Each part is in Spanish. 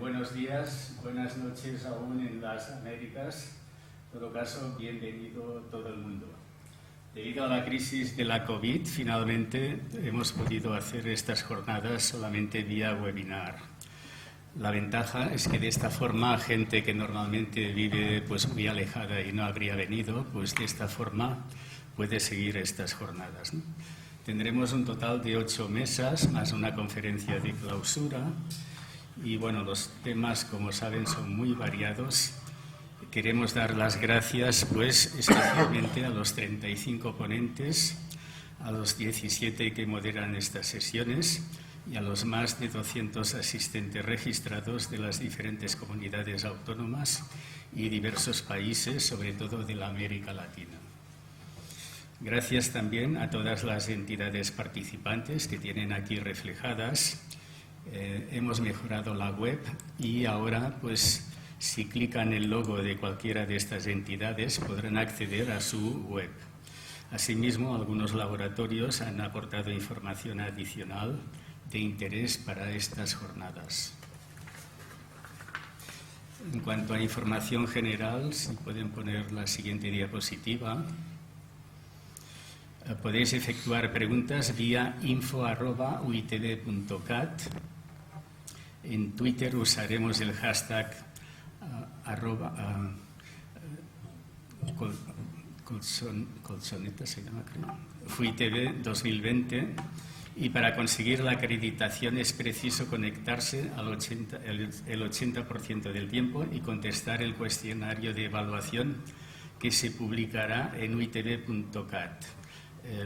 Buenos días, buenas noches aún en las Américas. En todo caso, bienvenido todo el mundo. Debido a la crisis de la COVID, finalmente hemos podido hacer estas jornadas solamente vía webinar. La ventaja es que de esta forma gente que normalmente vive muy alejada y no habría venido, pues de esta forma puede seguir estas jornadas, ¿no? Tendremos un total de 8 mesas más una conferencia de clausura y bueno, los temas, como saben, son muy variados. Queremos dar las gracias especialmente a los 35 ponentes, a los 17 que moderan estas sesiones y a los más de 200 asistentes registrados de las diferentes comunidades autónomas y diversos países, sobre todo de la América Latina. Gracias también a todas las entidades participantes que tienen aquí reflejadas. Hemos mejorado la web y ahora, si clican el logo de cualquiera de estas entidades, podrán acceder a su web. Asimismo, algunos laboratorios han aportado información adicional de interés para estas jornadas. En cuanto a información general, si pueden poner la siguiente diapositiva. Podéis efectuar preguntas vía info@uitb.cat. En Twitter usaremos el hashtag colchoneta, se llama, creo, FUITB 2020. Y para conseguir la acreditación es preciso conectarse el 80% del tiempo y contestar el cuestionario de evaluación que se publicará en uitb.cat.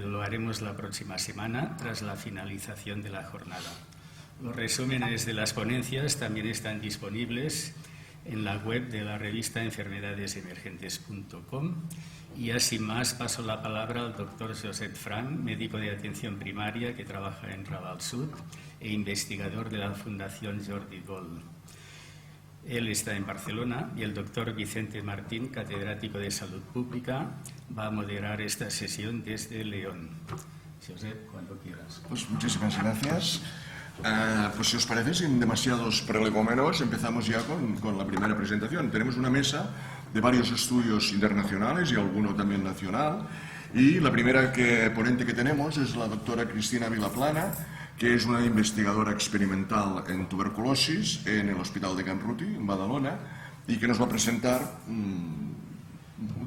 Lo haremos la próxima semana tras la finalización de la jornada. Los resúmenes de las ponencias también están disponibles en la web de la revista enfermedadesemergentes.com. Y así más paso la palabra al doctor Josep Frank, médico de atención primaria que trabaja en Raval Sud e investigador de la Fundación Jordi Gol. Él está en Barcelona y el doctor Vicente Martín, catedrático de Salud Pública, va a moderar esta sesión desde León. Josep, cuando quieras. Pues muchísimas gracias. Si os parece, sin demasiados prolegómenos, empezamos ya con la primera presentación. Tenemos una mesa de varios estudios internacionales y alguno también nacional. Y la primera ponente que tenemos es la doctora Cristina Vilaplana, que es una investigadora experimental en tuberculosis en el Hospital de Can Ruti, en Badalona, y que nos va a presentar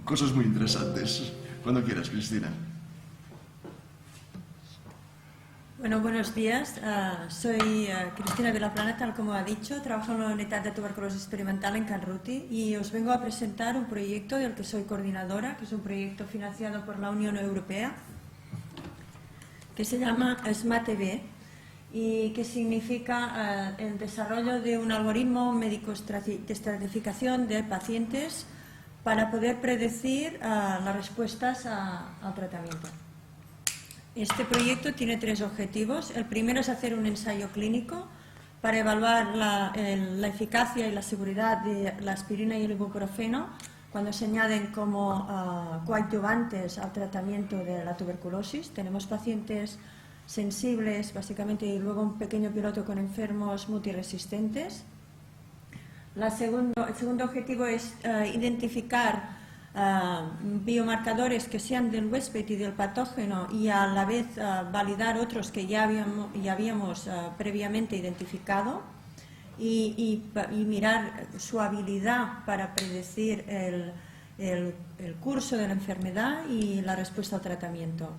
cosas muy interesantes. Cuando quieras, Cristina. Bueno, buenos días. Soy Cristina Vilaplana, tal como ha dicho. Trabajo en la unidad de tuberculosis experimental en Can Ruti y os vengo a presentar un proyecto del que soy coordinadora, que es un proyecto financiado por la Unión Europea, que se llama SMATB y que significa el desarrollo de un algoritmo médico de estratificación de pacientes para poder predecir las respuestas al tratamiento. Este proyecto tiene 3 objetivos. El primero es hacer un ensayo clínico para evaluar la eficacia y la seguridad de la aspirina y el ibuprofeno cuando se añaden como coadyuvantes al tratamiento de la tuberculosis. Tenemos pacientes sensibles, básicamente, y luego un pequeño piloto con enfermos multiresistentes. El segundo objetivo es identificar biomarcadores que sean del huésped y del patógeno y a la vez validar otros que ya habíamos previamente identificado y mirar su habilidad para predecir el curso de la enfermedad y la respuesta al tratamiento.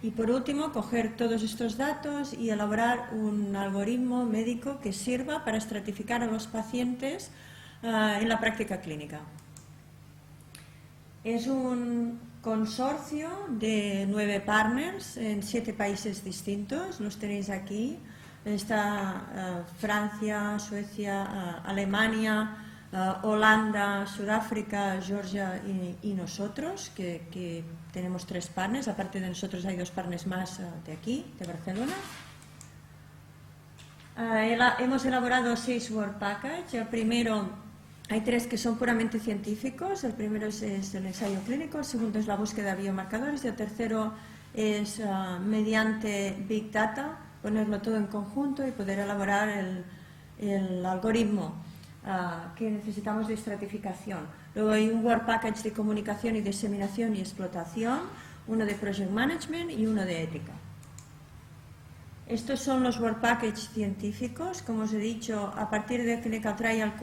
Y por último, coger todos estos datos y elaborar un algoritmo médico que sirva para estratificar a los pacientes en la práctica clínica. Es un consorcio de 9 partners en 7 países distintos, los tenéis aquí. Está Francia, Suecia, Alemania, Holanda, Sudáfrica, Georgia y nosotros, que tenemos 3 partners. Aparte de nosotros hay 2 partners más de aquí, de Barcelona. Hemos elaborado 6 Work Package. El primero, hay 3 que son puramente científicos. El primero es el ensayo clínico, el segundo es la búsqueda de biomarcadores y el tercero es mediante Big Data ponerlo todo en conjunto y poder elaborar el algoritmo. que necesitamos de estratificación. Luego hay un Work Package de comunicación y diseminación y explotación, uno de Project Management y uno de ética. Estos son los Work Package científicos. Como os he dicho, a partir del Clinical Trial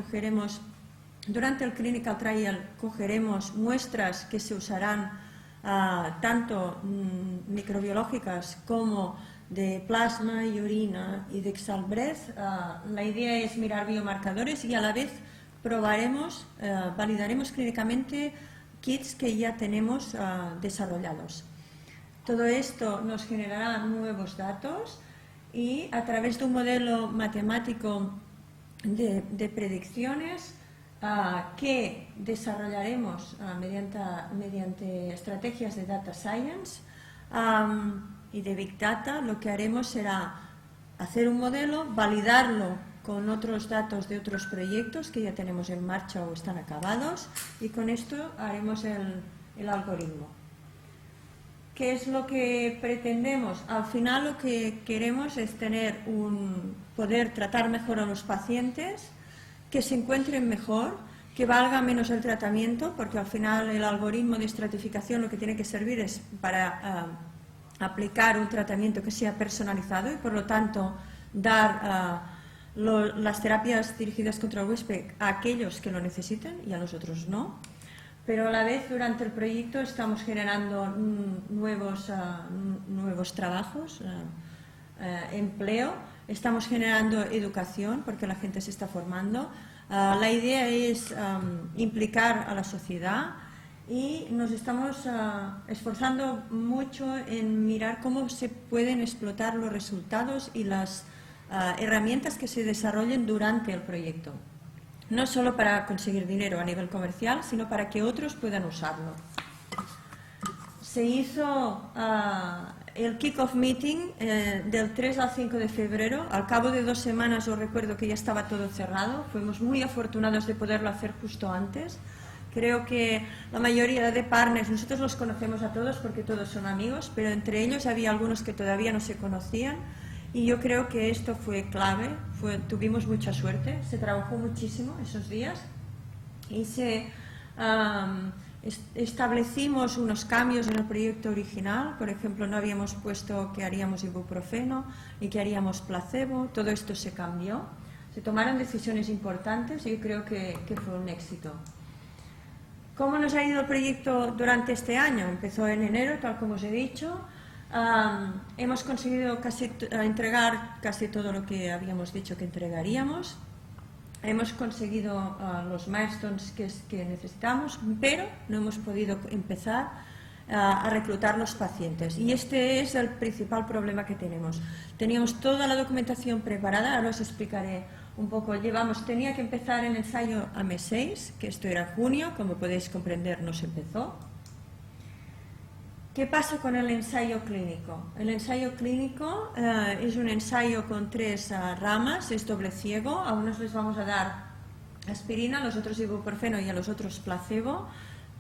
durante el Clinical Trial cogeremos muestras que se usarán tanto microbiológicas como de plasma y orina y de exhale breath. La idea es mirar biomarcadores y a la vez validaremos clínicamente kits que ya tenemos desarrollados. Todo esto nos generará nuevos datos y a través de un modelo matemático de predicciones que desarrollaremos mediante estrategias de data science y de big data, lo que haremos será hacer un modelo, validarlo con otros datos de otros proyectos que ya tenemos en marcha o están acabados, y con esto haremos el algoritmo. ¿Qué es lo que pretendemos? Al final lo que queremos es poder tratar mejor a los pacientes, que se encuentren mejor, que valga menos el tratamiento, porque al final el algoritmo de estratificación lo que tiene que servir es para aplicar un tratamiento que sea personalizado y por lo tanto dar las terapias dirigidas contra el huésped a aquellos que lo necesiten y a los otros no. Pero a la vez durante el proyecto estamos generando nuevos trabajos, empleo, estamos generando educación porque la gente se está formando. La idea es implicar a la sociedad y nos estamos esforzando mucho en mirar cómo se pueden explotar los resultados y las herramientas que se desarrollen durante el proyecto. No solo para conseguir dinero a nivel comercial, sino para que otros puedan usarlo. Se hizo el kick-off meeting del 3 al 5 de febrero. Al cabo de 2 semanas os recuerdo que ya estaba todo cerrado. Fuimos muy afortunados de poderlo hacer justo antes. Creo que la mayoría de partners, nosotros los conocemos a todos porque todos son amigos, pero entre ellos había algunos que todavía no se conocían. Y yo creo que esto fue clave, tuvimos mucha suerte, se trabajó muchísimo esos días y establecimos unos cambios en el proyecto original. Por ejemplo, no habíamos puesto que haríamos ibuprofeno y que haríamos placebo, todo esto se cambió. Se tomaron decisiones importantes y yo creo que fue un éxito. ¿Cómo nos ha ido el proyecto durante este año? Empezó en enero, tal como os he dicho. Hemos conseguido entregar casi todo lo que habíamos dicho que entregaríamos. Hemos conseguido los milestones que necesitamos, pero no hemos podido empezar a reclutar los pacientes. Y este es el principal problema que tenemos. Teníamos toda la documentación preparada, ahora os explicaré un poco. Tenía que empezar el ensayo a mes 6, que esto era junio, como podéis comprender, no se empezó. ¿Qué pasa con el ensayo clínico? El ensayo clínico es un ensayo con 3 ramas, es doble ciego. A unos les vamos a dar aspirina, a los otros ibuprofeno y a los otros placebo.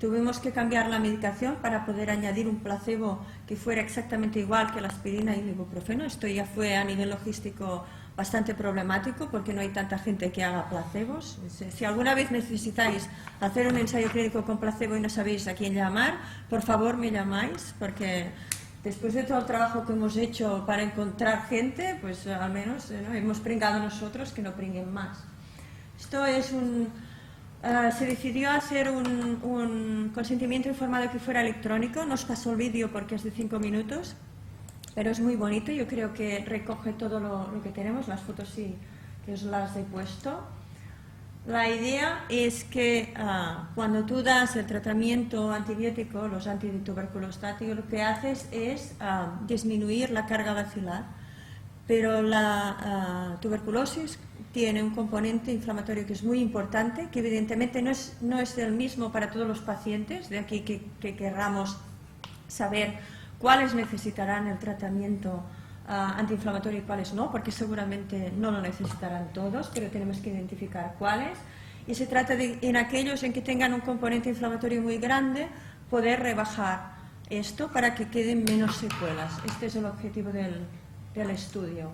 Tuvimos que cambiar la medicación para poder añadir un placebo que fuera exactamente igual que la aspirina y el ibuprofeno. Esto ya fue a nivel logístico bastante problemático porque no hay tanta gente que haga placebos. Si alguna vez necesitáis hacer un ensayo clínico con placebo y no sabéis a quién llamar, por favor me llamáis, porque después de todo el trabajo que hemos hecho para encontrar gente, pues al menos hemos pringado nosotros, que no pringuen más. Esto es se decidió hacer un consentimiento informado que fuera electrónico. Nos pasó el vídeo porque es de 5 minutos. Pero es muy bonito, yo creo que recoge todo lo que tenemos, las fotos sí que os las he puesto. La idea es que cuando tú das el tratamiento antibiótico, los antituberculostáticos, lo que haces es disminuir la carga bacilar, pero la tuberculosis tiene un componente inflamatorio que es muy importante, que evidentemente no es el mismo para todos los pacientes, de aquí que querramos saber cuáles necesitarán el tratamiento antiinflamatorio y cuáles no, porque seguramente no lo necesitarán todos, pero tenemos que identificar cuáles. Y se trata de, en aquellos en que tengan un componente inflamatorio muy grande, poder rebajar esto para que queden menos secuelas. Este es el objetivo del estudio.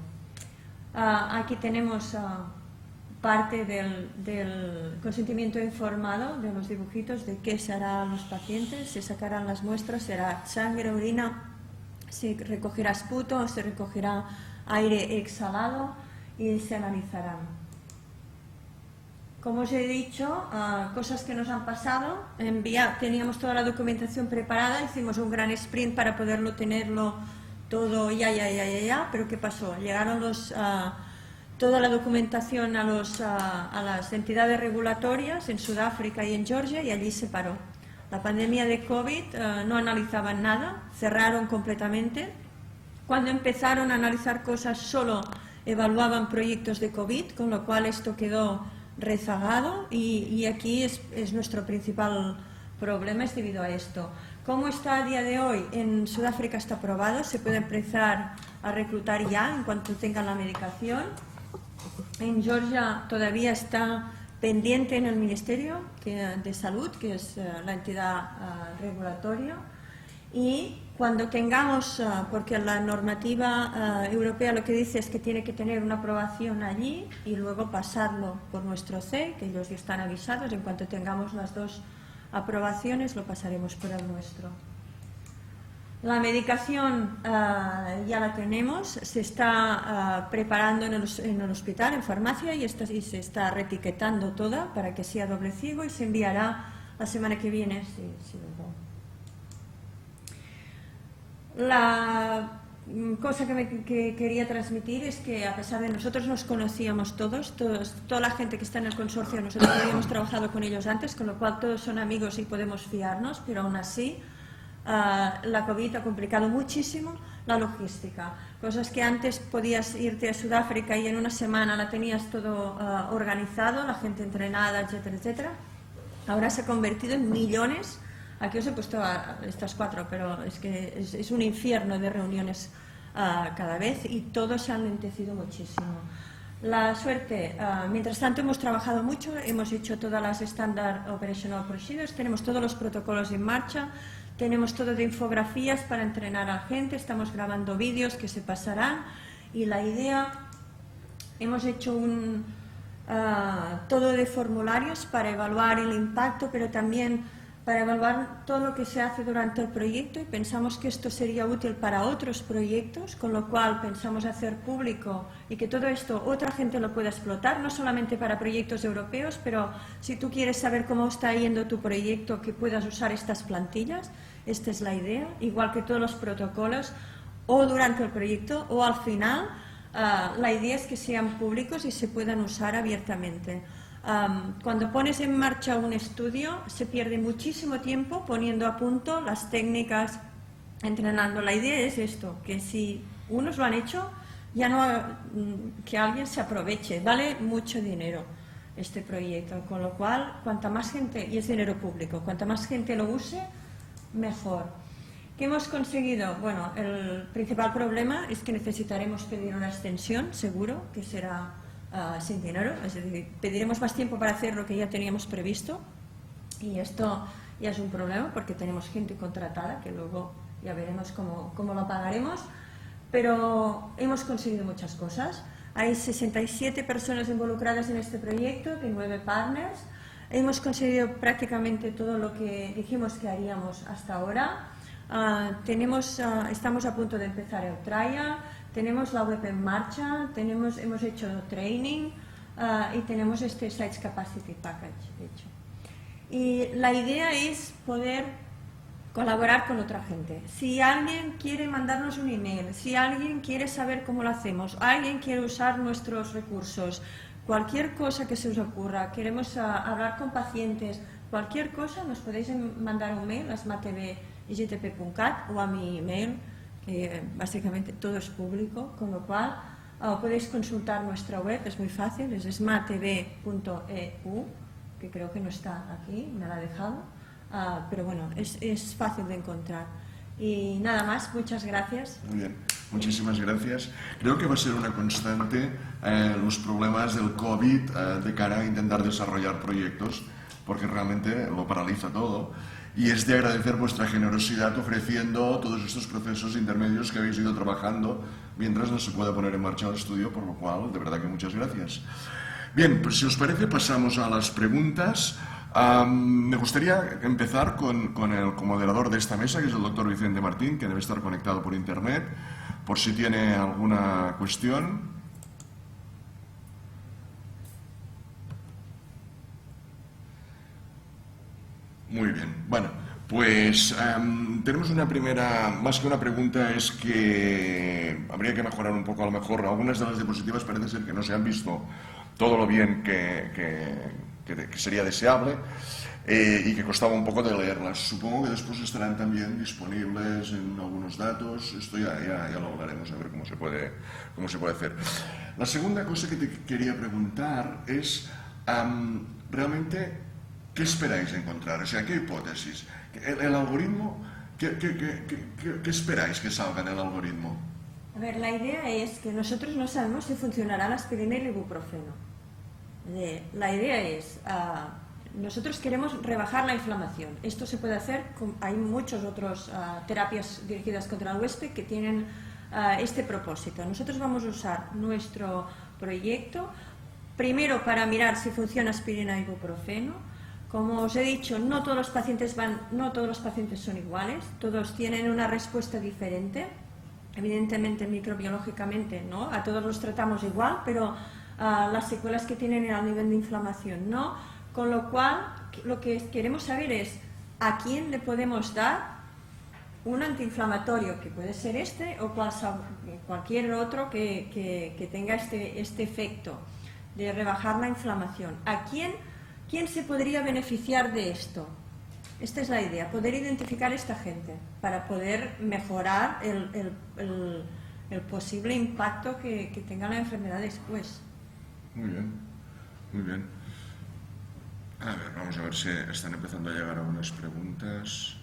Aquí tenemos parte del consentimiento informado de los dibujitos de qué se hará a los pacientes, se sacarán las muestras, será sangre, orina, se recogerá esputo, se recogerá aire exhalado y se analizarán. Como os he dicho, cosas que nos han pasado, teníamos toda la documentación preparada, hicimos un gran sprint para poderlo tenerlo todo ya, pero ¿qué pasó? Llegaron toda la documentación a las entidades regulatorias en Sudáfrica y en Georgia y allí se paró. La pandemia de COVID no analizaban nada, cerraron completamente. Cuando empezaron a analizar cosas solo evaluaban proyectos de COVID, con lo cual esto quedó rezagado y aquí es nuestro principal problema, es debido a esto. ¿Cómo está a día de hoy? En Sudáfrica está aprobado, se puede empezar a reclutar ya en cuanto tengan la medicación. En Georgia todavía está pendiente en el Ministerio de Salud, que es la entidad regulatoria, y cuando tengamos, porque la normativa europea lo que dice es que tiene que tener una aprobación allí y luego pasarlo por nuestro CE, que ellos ya están avisados, en cuanto tengamos las dos aprobaciones lo pasaremos por el nuestro. La medicación ya la tenemos, se está preparando en el hospital, en farmacia, y se está reetiquetando toda para que sea doble ciego y se enviará la semana que viene. La cosa que quería transmitir es que a pesar de nosotros nos conocíamos toda la gente que está en el consorcio, nosotros habíamos trabajado con ellos antes, con lo cual todos son amigos y podemos fiarnos, pero aún así la COVID ha complicado muchísimo la logística. Cosas que antes podías irte a Sudáfrica y en una semana la tenías todo organizado, la gente entrenada, etcétera, etcétera. Ahora se ha convertido en millones. Aquí os he puesto estas 4, pero es que es un infierno de reuniones cada vez y todo se ha enlentecido muchísimo. La suerte, mientras tanto hemos trabajado mucho, hemos hecho todas las Standard Operational Procedures, tenemos todos los protocolos en marcha, tenemos todo de infografías para entrenar a la gente, estamos grabando vídeos que se pasarán y la idea, hemos hecho todo de formularios para evaluar el impacto, pero también para evaluar todo lo que se hace durante el proyecto y pensamos que esto sería útil para otros proyectos, con lo cual pensamos hacer público y que todo esto otra gente lo pueda explotar, no solamente para proyectos europeos, pero si tú quieres saber cómo está yendo tu proyecto, que puedas usar estas plantillas, esta es la idea, igual que todos los protocolos, o durante el proyecto o al final, la idea es que sean públicos y se puedan usar abiertamente. Cuando pones en marcha un estudio se pierde muchísimo tiempo poniendo a punto las técnicas, entrenando. La idea es esto, que si unos lo han hecho, ya no que alguien se aproveche. Vale mucho dinero este proyecto, con lo cual cuanta más gente, y es dinero público, cuanta más gente lo use, mejor. ¿Qué hemos conseguido? Bueno, el principal problema es que necesitaremos pedir una extensión, seguro, que será sin dinero, es decir, pediremos más tiempo para hacer lo que ya teníamos previsto y esto ya es un problema porque tenemos gente contratada que luego ya veremos cómo lo pagaremos, pero hemos conseguido muchas cosas. Hay 67 personas involucradas en este proyecto, de 9 partners. Hemos conseguido prácticamente todo lo que dijimos que haríamos hasta ahora. Estamos a punto de empezar el trial. Tenemos la web en marcha, hemos hecho training y tenemos este Sites Capacity Package hecho. Y la idea es poder colaborar con otra gente. Si alguien quiere mandarnos un email, si alguien quiere saber cómo lo hacemos, alguien quiere usar nuestros recursos, cualquier cosa que se os ocurra, queremos hablar con pacientes, cualquier cosa, nos podéis mandar un mail a smatv@igtp.cat o a mi email, que básicamente todo es público, con lo cual podéis consultar nuestra web, es muy fácil, es smatv.eu, que creo que no está aquí, me la ha dejado, pero bueno, es fácil de encontrar. Y nada más, muchas gracias. Muy bien, muchísimas gracias. Creo que va a ser una constante los problemas del COVID de cara a intentar desarrollar proyectos, porque realmente lo paraliza todo. Y es de agradecer vuestra generosidad ofreciendo todos estos procesos intermedios que habéis ido trabajando mientras no se pueda poner en marcha el estudio, por lo cual, de verdad que muchas gracias. Bien, pues si os parece pasamos a las preguntas. Me gustaría empezar con el comoderador de esta mesa, que es el doctor Vicente Martín, que debe estar conectado por internet, por si tiene alguna cuestión. Muy bien, bueno, pues tenemos una primera, más que una pregunta, es que habría que mejorar un poco, a lo mejor algunas de las diapositivas parece ser que no se han visto todo lo bien que sería deseable y que costaba un poco de leerlas. Supongo que después estarán también disponibles en algunos datos, esto ya lo hablaremos a ver cómo se puede hacer. La segunda cosa que te quería preguntar es, realmente, ¿qué esperáis encontrar? O sea, ¿qué hipótesis? ¿El algoritmo? ¿Qué esperáis que salga en el algoritmo? A ver, la idea es que nosotros no sabemos si funcionará la aspirina y el ibuprofeno. La idea es, nosotros queremos rebajar la inflamación. Esto se puede hacer, hay muchas otras terapias dirigidas contra el huésped que tienen este propósito. Nosotros vamos a usar nuestro proyecto, primero para mirar si funciona aspirina y ibuprofeno. Como os he dicho, no todos los pacientes son iguales, todos tienen una respuesta diferente. Evidentemente, microbiológicamente, ¿no? A todos los tratamos igual, pero las secuelas que tienen al nivel de inflamación, ¿no? Con lo cual, lo que queremos saber es a quién le podemos dar un antiinflamatorio, que puede ser este o cualquier otro que tenga este efecto de rebajar la inflamación. ¿A quién se podría beneficiar de esto? Esta es la idea, poder identificar a esta gente para poder mejorar el posible impacto que tenga la enfermedad después. Muy bien, muy bien. A ver, vamos a ver si están empezando a llegar algunas preguntas.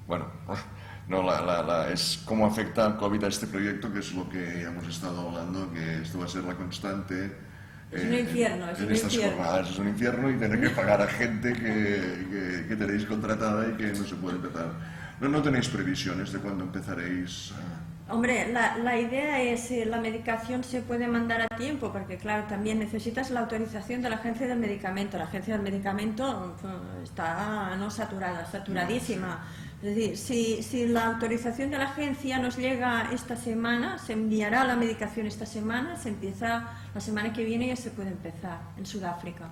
Bueno, no, es cómo afecta el COVID a este proyecto, que es lo que ya hemos estado hablando, que esto va a ser la constante. Es un infierno, en estas jornadas. Es un infierno y tener que pagar a gente que tenéis contratada y que no se puede empezar. ¿No tenéis previsiones de cuándo empezaréis? Hombre, la idea es la medicación se puede mandar a tiempo, porque claro, también necesitas la autorización de la agencia del medicamento. La agencia del medicamento está saturadísima. Es decir, si la autorización de la agencia nos llega esta semana, se enviará la medicación esta semana, se empieza la semana que viene y ya se puede empezar en Sudáfrica.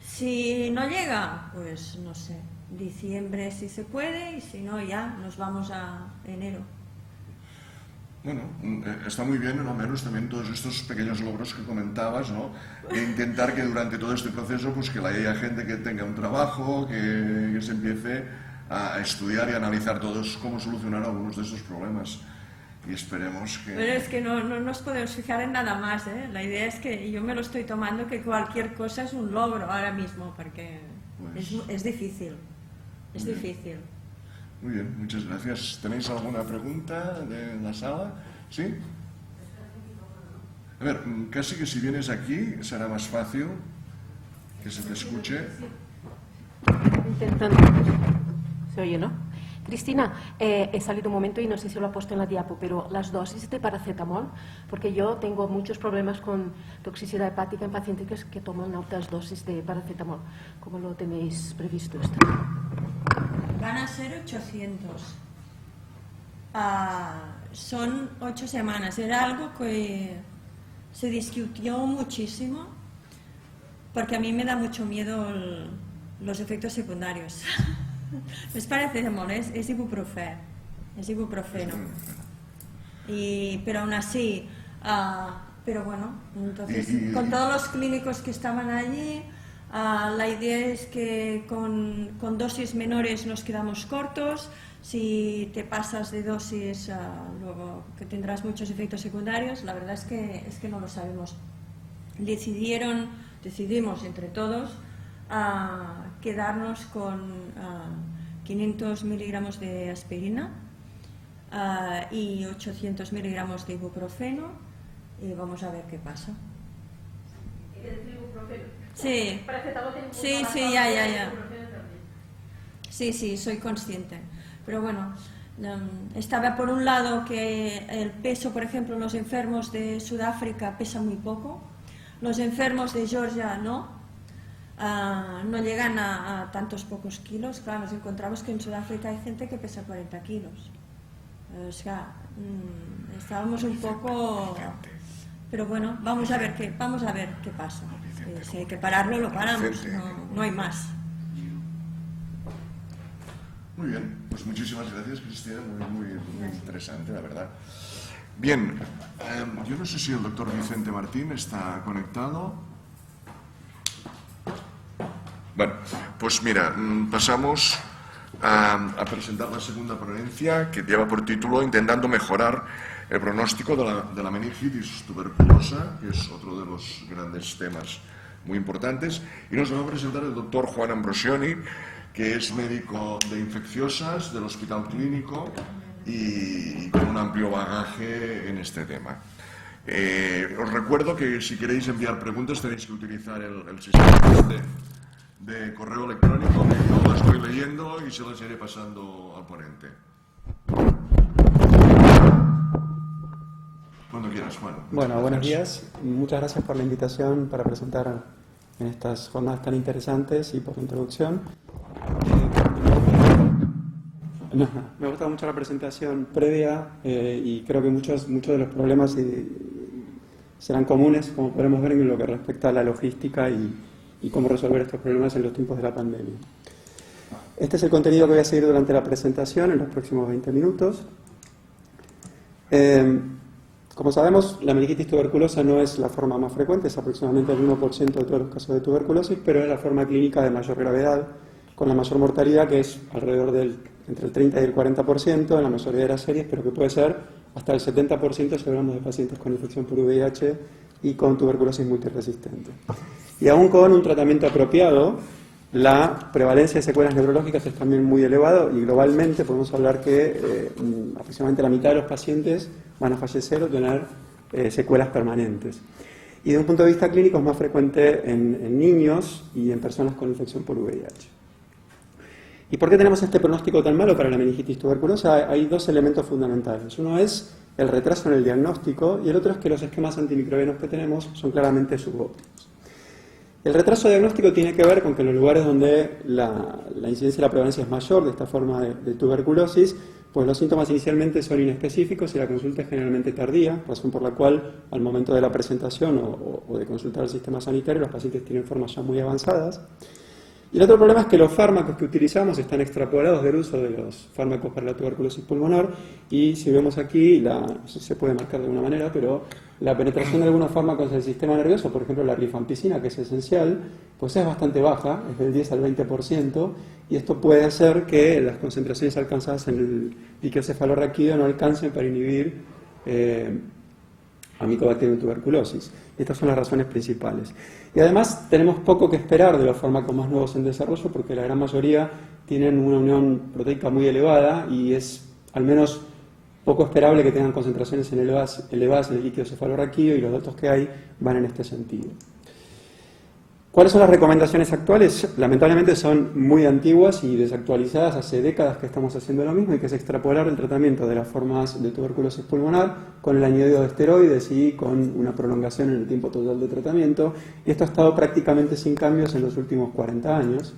Si no llega, pues no sé, diciembre si se puede y si no ya nos vamos a enero. Bueno, está muy bien, al menos también todos estos pequeños logros que comentabas, ¿no? E intentar que durante todo este proceso, pues que haya gente que tenga un trabajo, que se empiece a estudiar y a analizar todos cómo solucionar algunos de estos problemas. Y esperemos que... Pero es que no nos podemos fijar en nada más, ¿eh? La idea es que yo me lo estoy tomando que cualquier cosa es un logro ahora mismo, porque pues, es difícil, es difícil. Muy bien, muchas gracias. ¿Tenéis alguna pregunta de la sala? ¿Sí? A ver, casi que si vienes aquí será más fácil que se te escuche. Intentando. ¿Se oye, no? Cristina, he salido un momento y no sé si lo ha puesto en la diapo, pero las dosis de paracetamol, porque yo tengo muchos problemas con toxicidad hepática en pacientes que toman altas dosis de paracetamol. ¿Cómo lo tenéis previsto esto? Van a ser 800. Son 8 semanas. Era algo que se discutió muchísimo, porque a mí me da mucho miedo los efectos secundarios. Es paracetamol, es ibuprofeno. Pero aún así, pero bueno, entonces con todos los clínicos que estaban allí, la idea es que con dosis menores nos quedamos cortos. Si te pasas de dosis, luego que tendrás muchos efectos secundarios. La verdad es que no lo sabemos. Decidimos entre todos quedarnos con 500 miligramos de aspirina y 800 miligramos de ibuprofeno y vamos a ver qué pasa. Sí, sí, ya. Sí, soy consciente. Pero bueno, Estaba por un lado que el peso, por ejemplo, los enfermos de Sudáfrica pesan muy poco, los enfermos de Georgia no llegan a tantos pocos kilos. Claro, nos encontramos que en Sudáfrica hay gente que pesa 40 kilos. O sea, estábamos un poco... Pero bueno, vamos a ver qué pasa. Si hay que pararlo, lo paramos, no hay más. Muy bien, pues muchísimas gracias, Cristina, muy interesante, la verdad. Bien, yo no sé si el doctor Vicente Martín está conectado. Bueno, pues mira, pasamos a presentar la segunda ponencia, que lleva por título Intentando mejorar el pronóstico de la meningitis tuberculosa, que es otro de los grandes temas muy importantes, y nos va a presentar el doctor Juan Ambrosioni, que es médico de infecciosas del Hospital Clínico y con un amplio bagaje en este tema. Os recuerdo que si queréis enviar preguntas tenéis que utilizar el sistema de correo electrónico, que yo lo estoy leyendo y se las iré pasando al ponente. Cuando quieras, Juan. Bueno, buenos días. Muchas gracias por la invitación para presentar en estas jornadas tan interesantes y por la introducción. Me gusta mucho la presentación previa y creo que muchos de los problemas serán comunes, como podremos ver, en lo que respecta a la logística y cómo resolver estos problemas en los tiempos de la pandemia. Este es el contenido que voy a seguir durante la presentación en los próximos 20 minutos. Como sabemos, la meningitis tuberculosa no es la forma más frecuente, es aproximadamente el 1% de todos los casos de tuberculosis, pero es la forma clínica de mayor gravedad, con la mayor mortalidad, que es alrededor entre el 30 y el 40% en la mayoría de las series, pero que puede ser hasta el 70% si hablamos de pacientes con infección por VIH y con tuberculosis multiresistente. Y aún con un tratamiento apropiado, la prevalencia de secuelas neurológicas es también muy elevada y globalmente podemos hablar que aproximadamente la mitad de los pacientes van a fallecer o tener secuelas permanentes. Y desde un punto de vista clínico es más frecuente en niños y en personas con infección por VIH. ¿Y por qué tenemos este pronóstico tan malo para la meningitis tuberculosa? Hay dos elementos fundamentales. Uno es el retraso en el diagnóstico y el otro es que los esquemas antimicrobianos que tenemos son claramente subóptimos. El retraso diagnóstico tiene que ver con que en los lugares donde la incidencia y la prevalencia es mayor de esta forma de tuberculosis, pues los síntomas inicialmente son inespecíficos y la consulta es generalmente tardía, razón por la cual al momento de la presentación o de consultar al sistema sanitario los pacientes tienen formas ya muy avanzadas. Y el otro problema es que los fármacos que utilizamos están extrapolados del uso de los fármacos para la tuberculosis pulmonar y si vemos aquí, no sé si se puede marcar de alguna manera, pero la penetración de algunos fármacos en el sistema nervioso, por ejemplo la rifampicina, que es esencial, pues es bastante baja, es del 10 al 20%, y esto puede hacer que las concentraciones alcanzadas en el líquido cefalorraquídeo no alcancen para inhibir a Mycobacterium tuberculosis. Estas son las razones principales. Y además tenemos poco que esperar de los fármacos más nuevos en desarrollo porque la gran mayoría tienen una unión proteica muy elevada y es al menos poco esperable que tengan concentraciones elevadas en el líquido cefalorraquídeo y los datos que hay van en este sentido. ¿Cuáles son las recomendaciones actuales? Lamentablemente son muy antiguas y desactualizadas. Hace décadas que estamos haciendo lo mismo y que es extrapolar el tratamiento de las formas de tuberculosis pulmonar con el añadido de esteroides y con una prolongación en el tiempo total de tratamiento. Y esto ha estado prácticamente sin cambios en los últimos 40 años.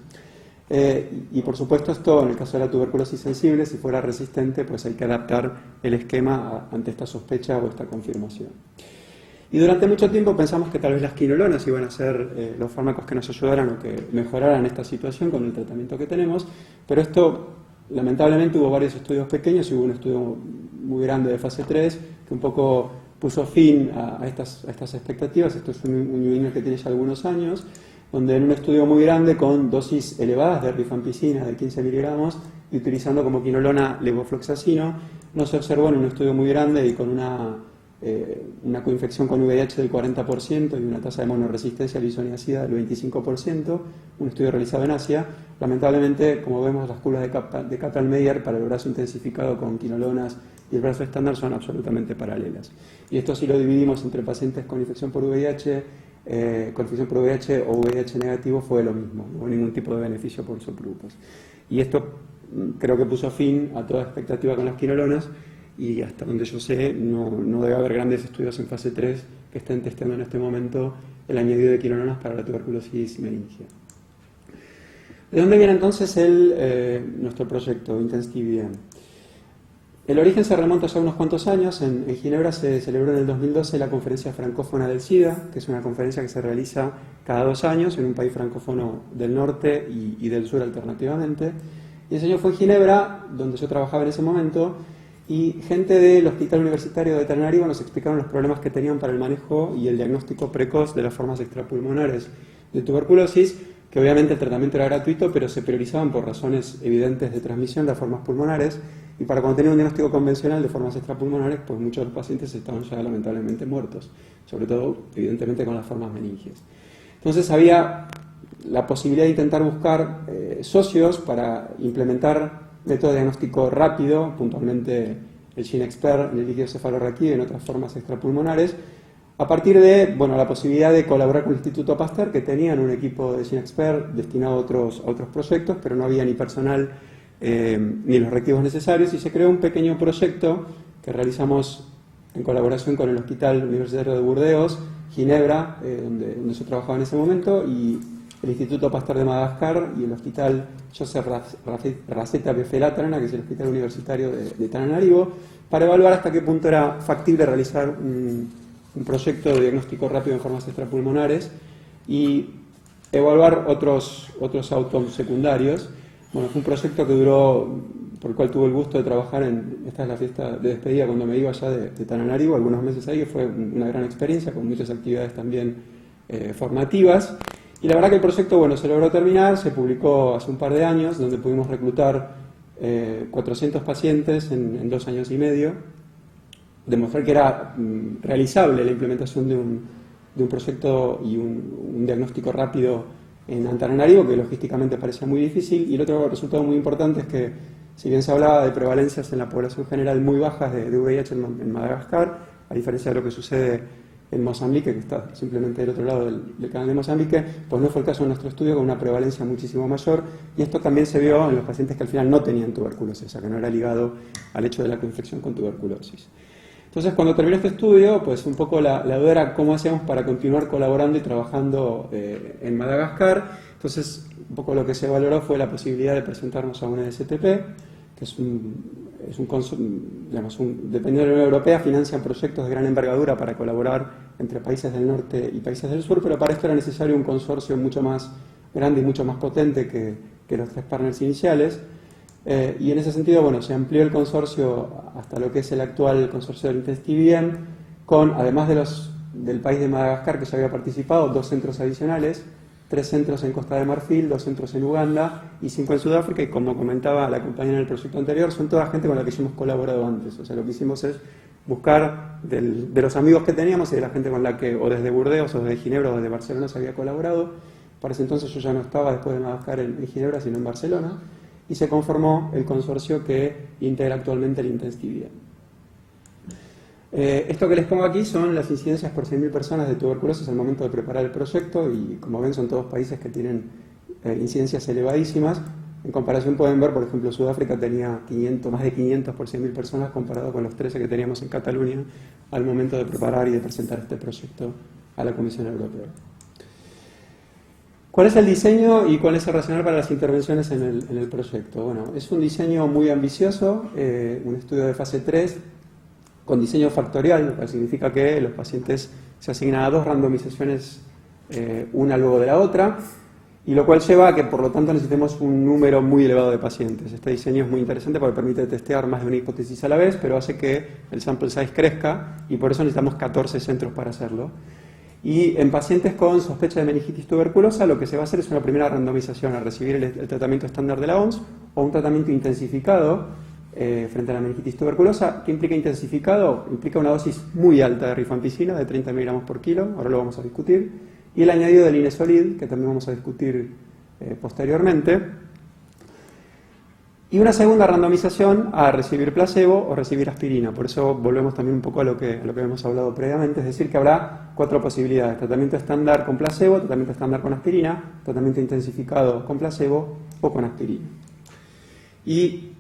Y por supuesto esto, en el caso de la tuberculosis sensible, si fuera resistente, pues hay que adaptar el esquema ante esta sospecha o esta confirmación. Y durante mucho tiempo pensamos que tal vez las quinolonas iban a ser los fármacos que nos ayudaran o que mejoraran esta situación con el tratamiento que tenemos, pero esto, lamentablemente, hubo varios estudios pequeños y hubo un estudio muy grande de fase 3 que un poco puso fin a estas expectativas. Esto es un New England que tiene ya algunos años, donde en un estudio muy grande con dosis elevadas de rifampicina de 15 miligramos y utilizando como quinolona levofloxacino, no se observó en un estudio muy grande y con una coinfección con VIH del 40% y una tasa de monoresistencia al isoniazida del 25%, un estudio realizado en Asia. Lamentablemente, como vemos, las curvas de Kaplan-Meier para el brazo intensificado con quinolonas y el brazo estándar son absolutamente paralelas. Y esto si lo dividimos entre pacientes con infección por VIH, o VIH negativo fue lo mismo, no hubo ningún tipo de beneficio por subgrupos. Y esto creo que puso fin a toda expectativa con las quinolonas y hasta donde yo sé no debe haber grandes estudios en fase 3 que estén testeando en este momento el añadido de quinolonas para la tuberculosis meningia. ¿De dónde viene entonces nuestro proyecto IntensTVM? El origen se remonta ya a unos cuantos años. En Ginebra se celebró en el 2012 la Conferencia Francófona del SIDA, que es una conferencia que se realiza cada 2 años en un país francófono del norte y del sur alternativamente. Y ese año fue en Ginebra, donde yo trabajaba en ese momento, y gente del Hospital Universitario de Tananarivo nos explicaron los problemas que tenían para el manejo y el diagnóstico precoz de las formas extrapulmonares de tuberculosis, que obviamente el tratamiento era gratuito, pero se priorizaban por razones evidentes de transmisión de las formas pulmonares, y para cuando tenía un diagnóstico convencional de formas extrapulmonares, pues muchos de los pacientes estaban ya lamentablemente muertos, sobre todo, evidentemente, con las formas meningias. Entonces había la posibilidad de intentar buscar socios para implementar método de diagnóstico rápido, puntualmente el GeneXpert en el líquido cefalorraquídeo y en otras formas extrapulmonares, a partir de la posibilidad de colaborar con el Instituto Pasteur, que tenían un equipo de GeneXpert destinado a otros proyectos, pero no había ni personal ni los reactivos necesarios, y se creó un pequeño proyecto que realizamos en colaboración con el Hospital Universitario de Burdeos, Ginebra, donde yo trabajaba en ese momento, y el Instituto Pasteur de Madagascar y el Hospital Joseph Raceta Befelatrana, que es el Hospital Universitario de Tananarivo, para evaluar hasta qué punto era factible realizar un proyecto de diagnóstico rápido en formas extrapulmonares y evaluar otros outcomes secundarios. Bueno, fue un proyecto que duró, por el cual tuve el gusto de trabajar esta es la fiesta de despedida cuando me iba allá de Tananarivo, algunos meses ahí, que fue una gran experiencia, con muchas actividades también formativas. Y la verdad que el proyecto, se logró terminar, se publicó hace un par de años, donde pudimos reclutar 400 pacientes en 2 años y medio, demostrar que era realizable la implementación de un proyecto y un diagnóstico rápido en Antananarivo, que logísticamente parecía muy difícil, y el otro resultado muy importante es que, si bien se hablaba de prevalencias en la población general muy bajas de VIH en Madagascar, a diferencia de lo que sucede en Mozambique, que está simplemente del otro lado del canal de Mozambique, pues no fue el caso en nuestro estudio, con una prevalencia muchísimo mayor, y esto también se vio en los pacientes que al final no tenían tuberculosis, o sea que no era ligado al hecho de la coinfección con tuberculosis. Entonces, cuando terminó este estudio, pues un poco la duda era cómo hacíamos para continuar colaborando y trabajando en Madagascar. Entonces, un poco lo que se valoró fue la posibilidad de presentarnos a una STP, que dependiendo de la Unión Europea, financian proyectos de gran envergadura para colaborar entre países del norte y países del sur, pero para esto era necesario un consorcio mucho más grande y mucho más potente que los 3 partners iniciales. Y en ese sentido, se amplió el consorcio hasta lo que es el actual consorcio del IntensTVM, con, además del país de Madagascar, que ya había participado, 2 centros adicionales, 3 centros en Costa de Marfil, 2 centros en Uganda y 5 en Sudáfrica, y como comentaba la compañera en el proyecto anterior, son toda gente con la que ya hemos colaborado antes. O sea, lo que hicimos es buscar de los amigos que teníamos y de la gente con la que, o desde Burdeos, o desde Ginebra, o desde Barcelona se había colaborado. Para ese entonces yo ya no estaba, después de Madagascar, en Ginebra, sino en Barcelona, y se conformó el consorcio que integra actualmente el IntensTVM. Esto que les pongo aquí son las incidencias por 100.000 personas de tuberculosis al momento de preparar el proyecto, y como ven son todos países que tienen incidencias elevadísimas. En comparación pueden ver, por ejemplo, Sudáfrica tenía más de 500 por 100.000 personas, comparado con los 13 que teníamos en Cataluña al momento de preparar y de presentar este proyecto a la Comisión Europea. ¿Cuál es el diseño y cuál es el racional para las intervenciones en el proyecto? Bueno, es un diseño muy ambicioso, un estudio de fase 3 con diseño factorial, lo que significa que los pacientes se asignan a 2 randomizaciones, una luego de la otra, y lo cual lleva a que, por lo tanto, necesitemos un número muy elevado de pacientes. Este diseño es muy interesante porque permite testear más de una hipótesis a la vez, pero hace que el sample size crezca, y por eso necesitamos 14 centros para hacerlo. Y en pacientes con sospecha de meningitis tuberculosa, lo que se va a hacer es una primera randomización a recibir el tratamiento estándar de la OMS o un tratamiento intensificado frente a la meningitis tuberculosa. ¿Qué implica intensificado? Implica una dosis muy alta de rifampicina, de 30 miligramos por kilo, ahora lo vamos a discutir, y el añadido del Linezolid, que también vamos a discutir posteriormente. Y una segunda randomización a recibir placebo o recibir aspirina. Por eso volvemos también un poco a lo que hemos hablado previamente, es decir, que habrá 4 posibilidades: tratamiento estándar con placebo, tratamiento estándar con aspirina, tratamiento intensificado con placebo o con aspirina. Y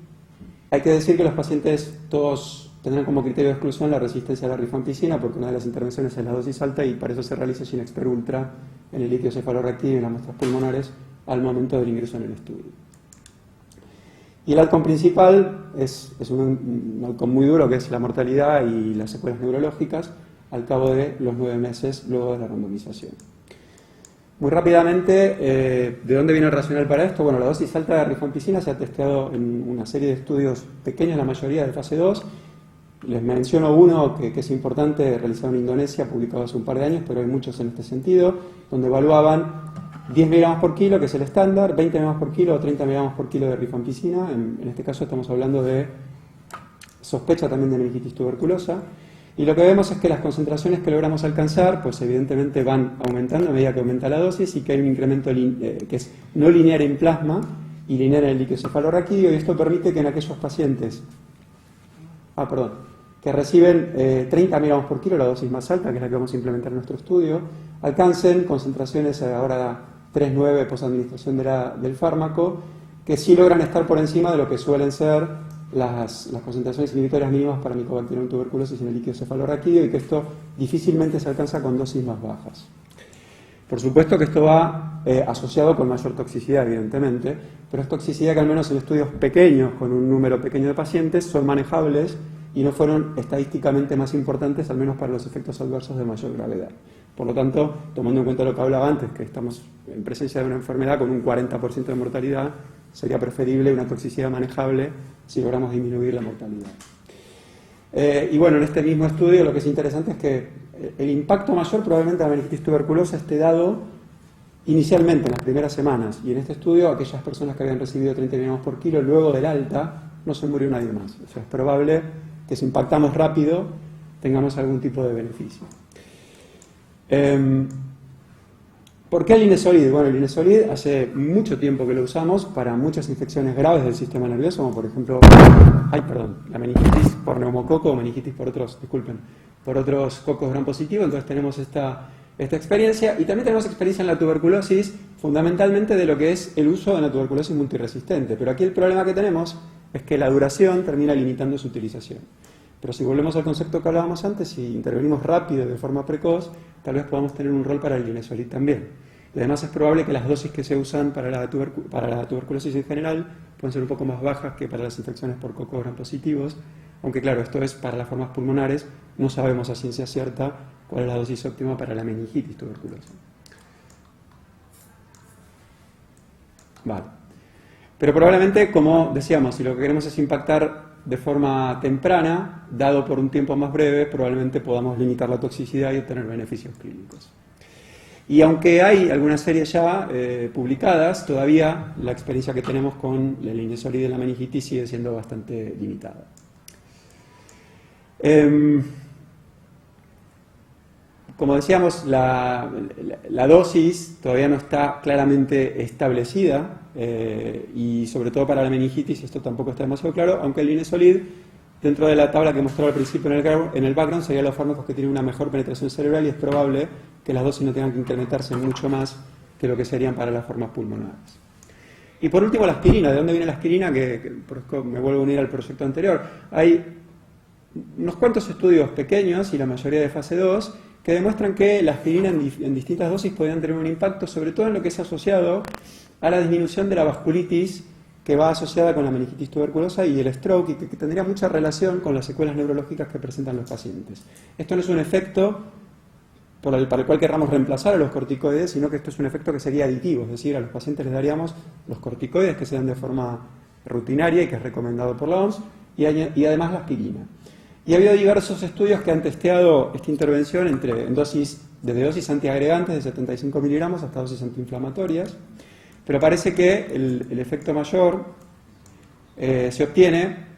hay que decir que los pacientes todos tendrán como criterio de exclusión la resistencia a la rifampicina, porque una de las intervenciones es la dosis alta y para eso se realiza Ginexper Ultra en el líquido cefalorraquídeo y en las muestras pulmonares al momento del ingreso en el estudio. Y el outcome principal es un outcome muy duro, que es la mortalidad y las secuelas neurológicas al cabo de los 9 meses luego de la randomización. Muy rápidamente, ¿de dónde viene el racional para esto? Bueno, la dosis alta de rifampicina se ha testeado en una serie de estudios pequeños, la mayoría de fase 2. Les menciono uno que es importante, realizado en Indonesia, publicado hace un par de años, pero hay muchos en este sentido, donde evaluaban 10 miligramos por kilo, que es el estándar, 20 miligramos por kilo o 30 miligramos por kilo de rifampicina. En este caso estamos hablando de sospecha también de meningitis tuberculosa. Y lo que vemos es que las concentraciones que logramos alcanzar, pues evidentemente van aumentando a medida que aumenta la dosis y que hay un incremento que es no lineal en plasma y lineal en el líquido cefalorraquídeo, y esto permite que en aquellos pacientes que reciben 30 miligramos por kilo, la dosis más alta, que es la que vamos a implementar en nuestro estudio, alcancen concentraciones ahora 3,9 posadministración del fármaco, que sí logran estar por encima de lo que suelen ser las concentraciones inhibitorias mínimas para Mycobacterium tuberculosis en el líquido cefalorraquídeo, y que esto difícilmente se alcanza con dosis más bajas. Por supuesto que esto va asociado con mayor toxicidad, evidentemente, pero es toxicidad que al menos en estudios pequeños, con un número pequeño de pacientes, son manejables y no fueron estadísticamente más importantes, al menos para los efectos adversos de mayor gravedad. Por lo tanto, tomando en cuenta lo que hablaba antes, que estamos en presencia de una enfermedad con un 40% de mortalidad, sería preferible una toxicidad manejable si logramos disminuir la mortalidad. Y bueno, en este mismo estudio lo que es interesante es que el impacto mayor probablemente de la meningitis tuberculosa esté dado inicialmente en las primeras semanas, y en este estudio aquellas personas que habían recibido 30 miligramos por kilo luego del alta no se murió nadie más. O sea, es probable que si impactamos rápido tengamos algún tipo de beneficio. ¿Por qué el Linezolid? Bueno, el Linezolid hace mucho tiempo que lo usamos para muchas infecciones graves del sistema nervioso, como por ejemplo la meningitis por neumococo o meningitis por otros cocos gram positivos. Entonces tenemos esta experiencia, y también tenemos experiencia en la tuberculosis, fundamentalmente de lo que es el uso de la tuberculosis multiresistente. Pero aquí el problema que tenemos es que la duración termina limitando su utilización. Pero si volvemos al concepto que hablábamos antes, si intervenimos rápido y de forma precoz, tal vez podamos tener un rol para el Linezolid también. Y además es probable que las dosis que se usan para la tuberculosis en general pueden ser un poco más bajas que para las infecciones por cocos gram positivos, aunque claro, esto es para las formas pulmonares, no sabemos a ciencia cierta cuál es la dosis óptima para la meningitis tuberculosa. Vale. Pero probablemente, como decíamos, si lo que queremos es impactar de forma temprana, dado por un tiempo más breve, probablemente podamos limitar la toxicidad y obtener beneficios clínicos. Y aunque hay algunas series ya publicadas, todavía la experiencia que tenemos con el Linezolid de la meningitis sigue siendo bastante limitada. Como decíamos, la dosis todavía no está claramente establecida, y sobre todo para la meningitis esto tampoco está demasiado claro, aunque el Linezolid, dentro de la tabla que mostraba al principio en el background, serían los fármacos que tienen una mejor penetración cerebral, y es probable que las dosis no tengan que incrementarse mucho más que lo que serían para las formas pulmonares. Y por último, la aspirina. ¿De dónde viene la aspirina? Por eso me vuelvo a unir al proyecto anterior. Hay unos cuantos estudios pequeños, y la mayoría de fase 2, que demuestran que la aspirina en distintas dosis podrían tener un impacto, sobre todo en lo que es asociado a la disminución de la vasculitis, que va asociada con la meningitis tuberculosa y el stroke, y que tendría mucha relación con las secuelas neurológicas que presentan los pacientes. Esto no es un efecto para el cual querramos reemplazar a los corticoides, sino que esto es un efecto que sería aditivo, es decir, a los pacientes les daríamos los corticoides que se dan de forma rutinaria y que es recomendado por la OMS, y además la aspirina. Y ha habido diversos estudios que han testeado esta intervención desde dosis antiagregantes de 75 miligramos hasta dosis antiinflamatorias, pero parece que el efecto mayor se obtiene.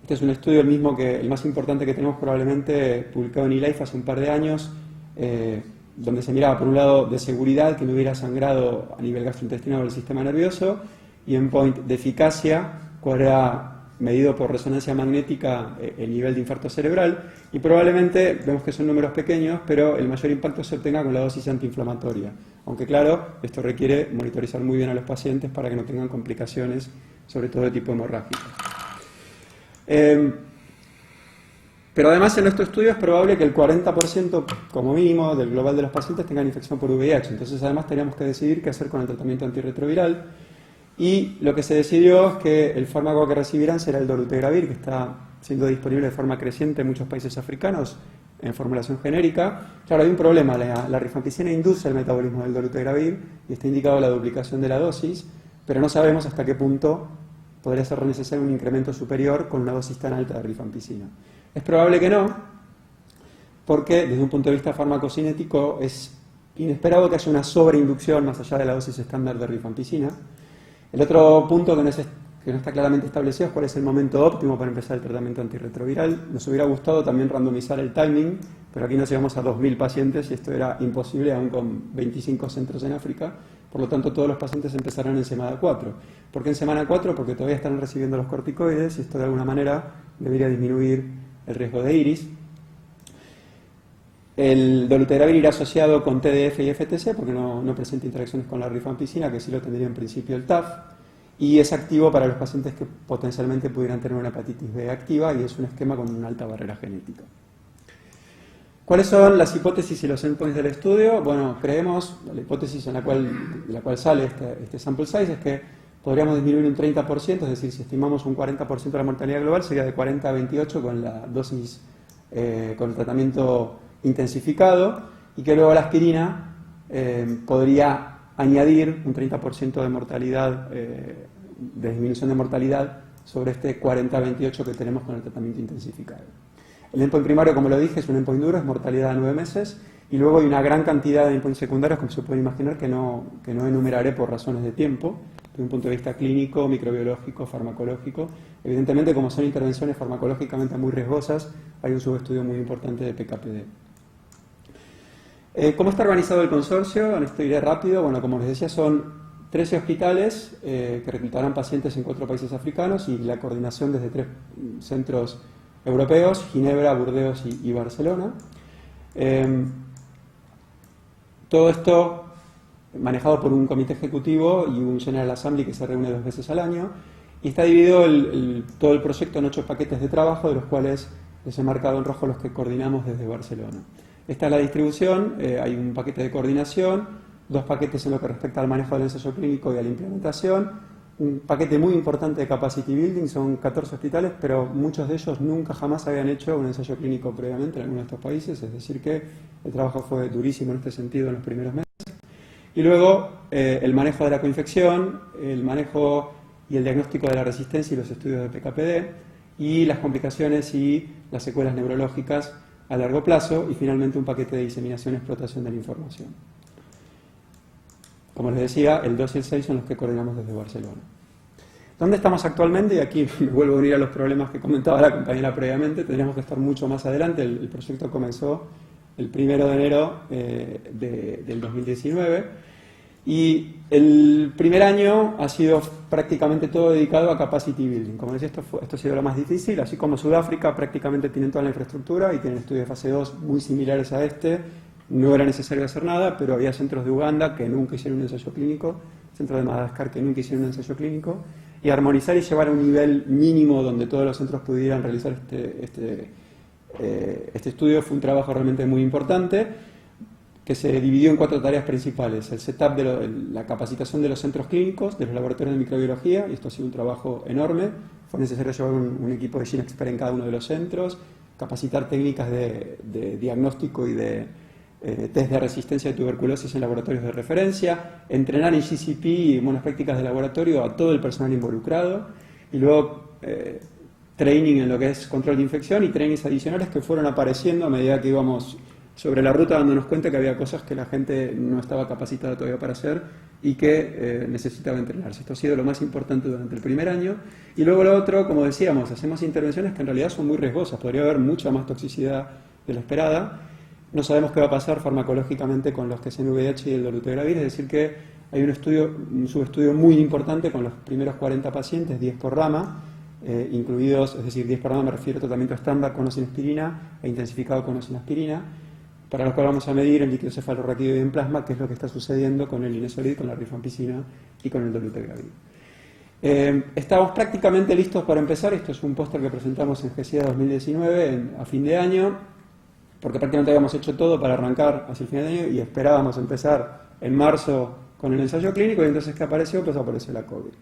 Este es un estudio el más importante que tenemos probablemente, publicado en eLife hace un par de años, donde se miraba por un lado de seguridad, que no hubiera sangrado a nivel gastrointestinal del sistema nervioso, y endpoint de eficacia, cuál era medido por resonancia magnética el nivel de infarto cerebral, y probablemente, vemos que son números pequeños, pero el mayor impacto se obtenga con la dosis antiinflamatoria. Aunque claro, esto requiere monitorizar muy bien a los pacientes para que no tengan complicaciones, sobre todo de tipo hemorrágico. Pero además en nuestro estudio es probable que el 40% como mínimo del global de los pacientes tengan infección por VIH. Entonces además teníamos que decidir qué hacer con el tratamiento antirretroviral. Y lo que se decidió es que el fármaco que recibirán será el dolutegravir, que está siendo disponible de forma creciente en muchos países africanos en formulación genérica. Claro, hay un problema, la rifampicina induce el metabolismo del dolutegravir y está indicado la duplicación de la dosis, pero no sabemos hasta qué punto podría ser necesario un incremento superior con una dosis tan alta de rifampicina. Es probable que no, porque desde un punto de vista farmacocinético es inesperado que haya una sobreinducción más allá de la dosis estándar de rifampicina. El otro punto que no está claramente establecido es cuál es el momento óptimo para empezar el tratamiento antirretroviral. Nos hubiera gustado también randomizar el timing, pero aquí nos llevamos a 2.000 pacientes y esto era imposible aún con 25 centros en África. Por lo tanto, todos los pacientes empezarán en semana 4. ¿Por qué en semana 4? Porque todavía están recibiendo los corticoides y esto de alguna manera debería disminuir el riesgo de iris. El dolutegravir irá asociado con TDF y FTC porque no presenta interacciones con la rifampicina, que sí lo tendría en principio el TAF, y es activo para los pacientes que potencialmente pudieran tener una hepatitis B activa y es un esquema con una alta barrera genética. ¿Cuáles son las hipótesis y los endpoints del estudio? Bueno, creemos, la hipótesis de la cual sale este sample size es que podríamos disminuir un 30%, es decir, si estimamos un 40% de la mortalidad global, sería de 40 a 28 con la dosis, con el tratamiento intensificado, y que luego la aspirina podría añadir un 30% de mortalidad, de disminución de mortalidad sobre este 40-28 que tenemos con el tratamiento intensificado. El endpoint primario, como lo dije, es un endpoint duro, es mortalidad a 9 meses, y luego hay una gran cantidad de endpoints secundarios, como se pueden imaginar, que no enumeraré por razones de tiempo, desde un punto de vista clínico, microbiológico, farmacológico. Evidentemente, como son intervenciones farmacológicamente muy riesgosas, hay un subestudio muy importante de PKPD. ¿Cómo está organizado el consorcio? En esto iré rápido. Bueno, como les decía, son 13 hospitales que reclutarán pacientes en 4 países africanos y la coordinación desde 3 centros europeos, Ginebra, Burdeos y Barcelona. Todo esto manejado por un comité ejecutivo y un General Assembly que se reúne 2 veces al año, y está dividido todo el proyecto en 8 paquetes de trabajo, de los cuales les he marcado en rojo los que coordinamos desde Barcelona. Esta es la distribución, hay un paquete de coordinación, 2 paquetes en lo que respecta al manejo del ensayo clínico y a la implementación, un paquete muy importante de capacity building, son 14 hospitales, pero muchos de ellos nunca jamás habían hecho un ensayo clínico previamente en alguno de estos países, es decir que el trabajo fue durísimo en este sentido en los primeros meses. Y luego el manejo de la coinfección, el manejo y el diagnóstico de la resistencia y los estudios de PKPD, y las complicaciones y las secuelas neurológicas a largo plazo, y finalmente un paquete de diseminación y explotación de la información. Como les decía, el 2 y el 6 son los que coordinamos desde Barcelona. ¿Dónde estamos actualmente? Y aquí me vuelvo a unir a los problemas que comentaba la compañera previamente. Tendríamos que estar mucho más adelante. El proyecto comenzó el 1 de enero del 2019. Y el primer año ha sido prácticamente todo dedicado a capacity building. Como decía, esto ha sido lo más difícil, así como Sudáfrica prácticamente tienen toda la infraestructura y tienen estudios de fase 2 muy similares a este. No era necesario hacer nada, pero había centros de Uganda que nunca hicieron un ensayo clínico, centros de Madagascar que nunca hicieron un ensayo clínico, y armonizar y llevar a un nivel mínimo donde todos los centros pudieran realizar este estudio fue un trabajo realmente muy importante, que se dividió en 4 tareas principales: el setup de la capacitación de los centros clínicos, de los laboratorios de microbiología, y esto ha sido un trabajo enorme. Fue necesario llevar un equipo de GeneXpert en cada uno de los centros, capacitar técnicas de diagnóstico y de test de resistencia de tuberculosis en laboratorios de referencia, entrenar en GCP y buenas prácticas de laboratorio a todo el personal involucrado, y luego training en lo que es control de infección y trainings adicionales que fueron apareciendo a medida que íbamos sobre la ruta, dándonos cuenta que había cosas que la gente no estaba capacitada todavía para hacer y que necesitaba entrenarse. Esto ha sido lo más importante durante el primer año. Y luego lo otro, como decíamos, hacemos intervenciones que en realidad son muy riesgosas. Podría haber mucha más toxicidad de la esperada. No sabemos qué va a pasar farmacológicamente con los que hacen VIH y el dolutegravir, es decir que hay un subestudio muy importante con los primeros 40 pacientes, 10 por rama, incluidos, es decir, 10 programas, me refiero a tratamiento estándar con o sin aspirina e intensificado con o sin aspirina, para lo cual vamos a medir el líquido cefalorraquídeo y en plasma, que es lo que está sucediendo con el linezolid, con la rifampicina y con el dolutegravir. Estamos prácticamente listos para empezar. Esto es un póster que presentamos en GCIA 2019 a fin de año, porque prácticamente habíamos hecho todo para arrancar hacia el final de año y esperábamos empezar en marzo con el ensayo clínico, y entonces ¿qué apareció? Pues apareció la COVID.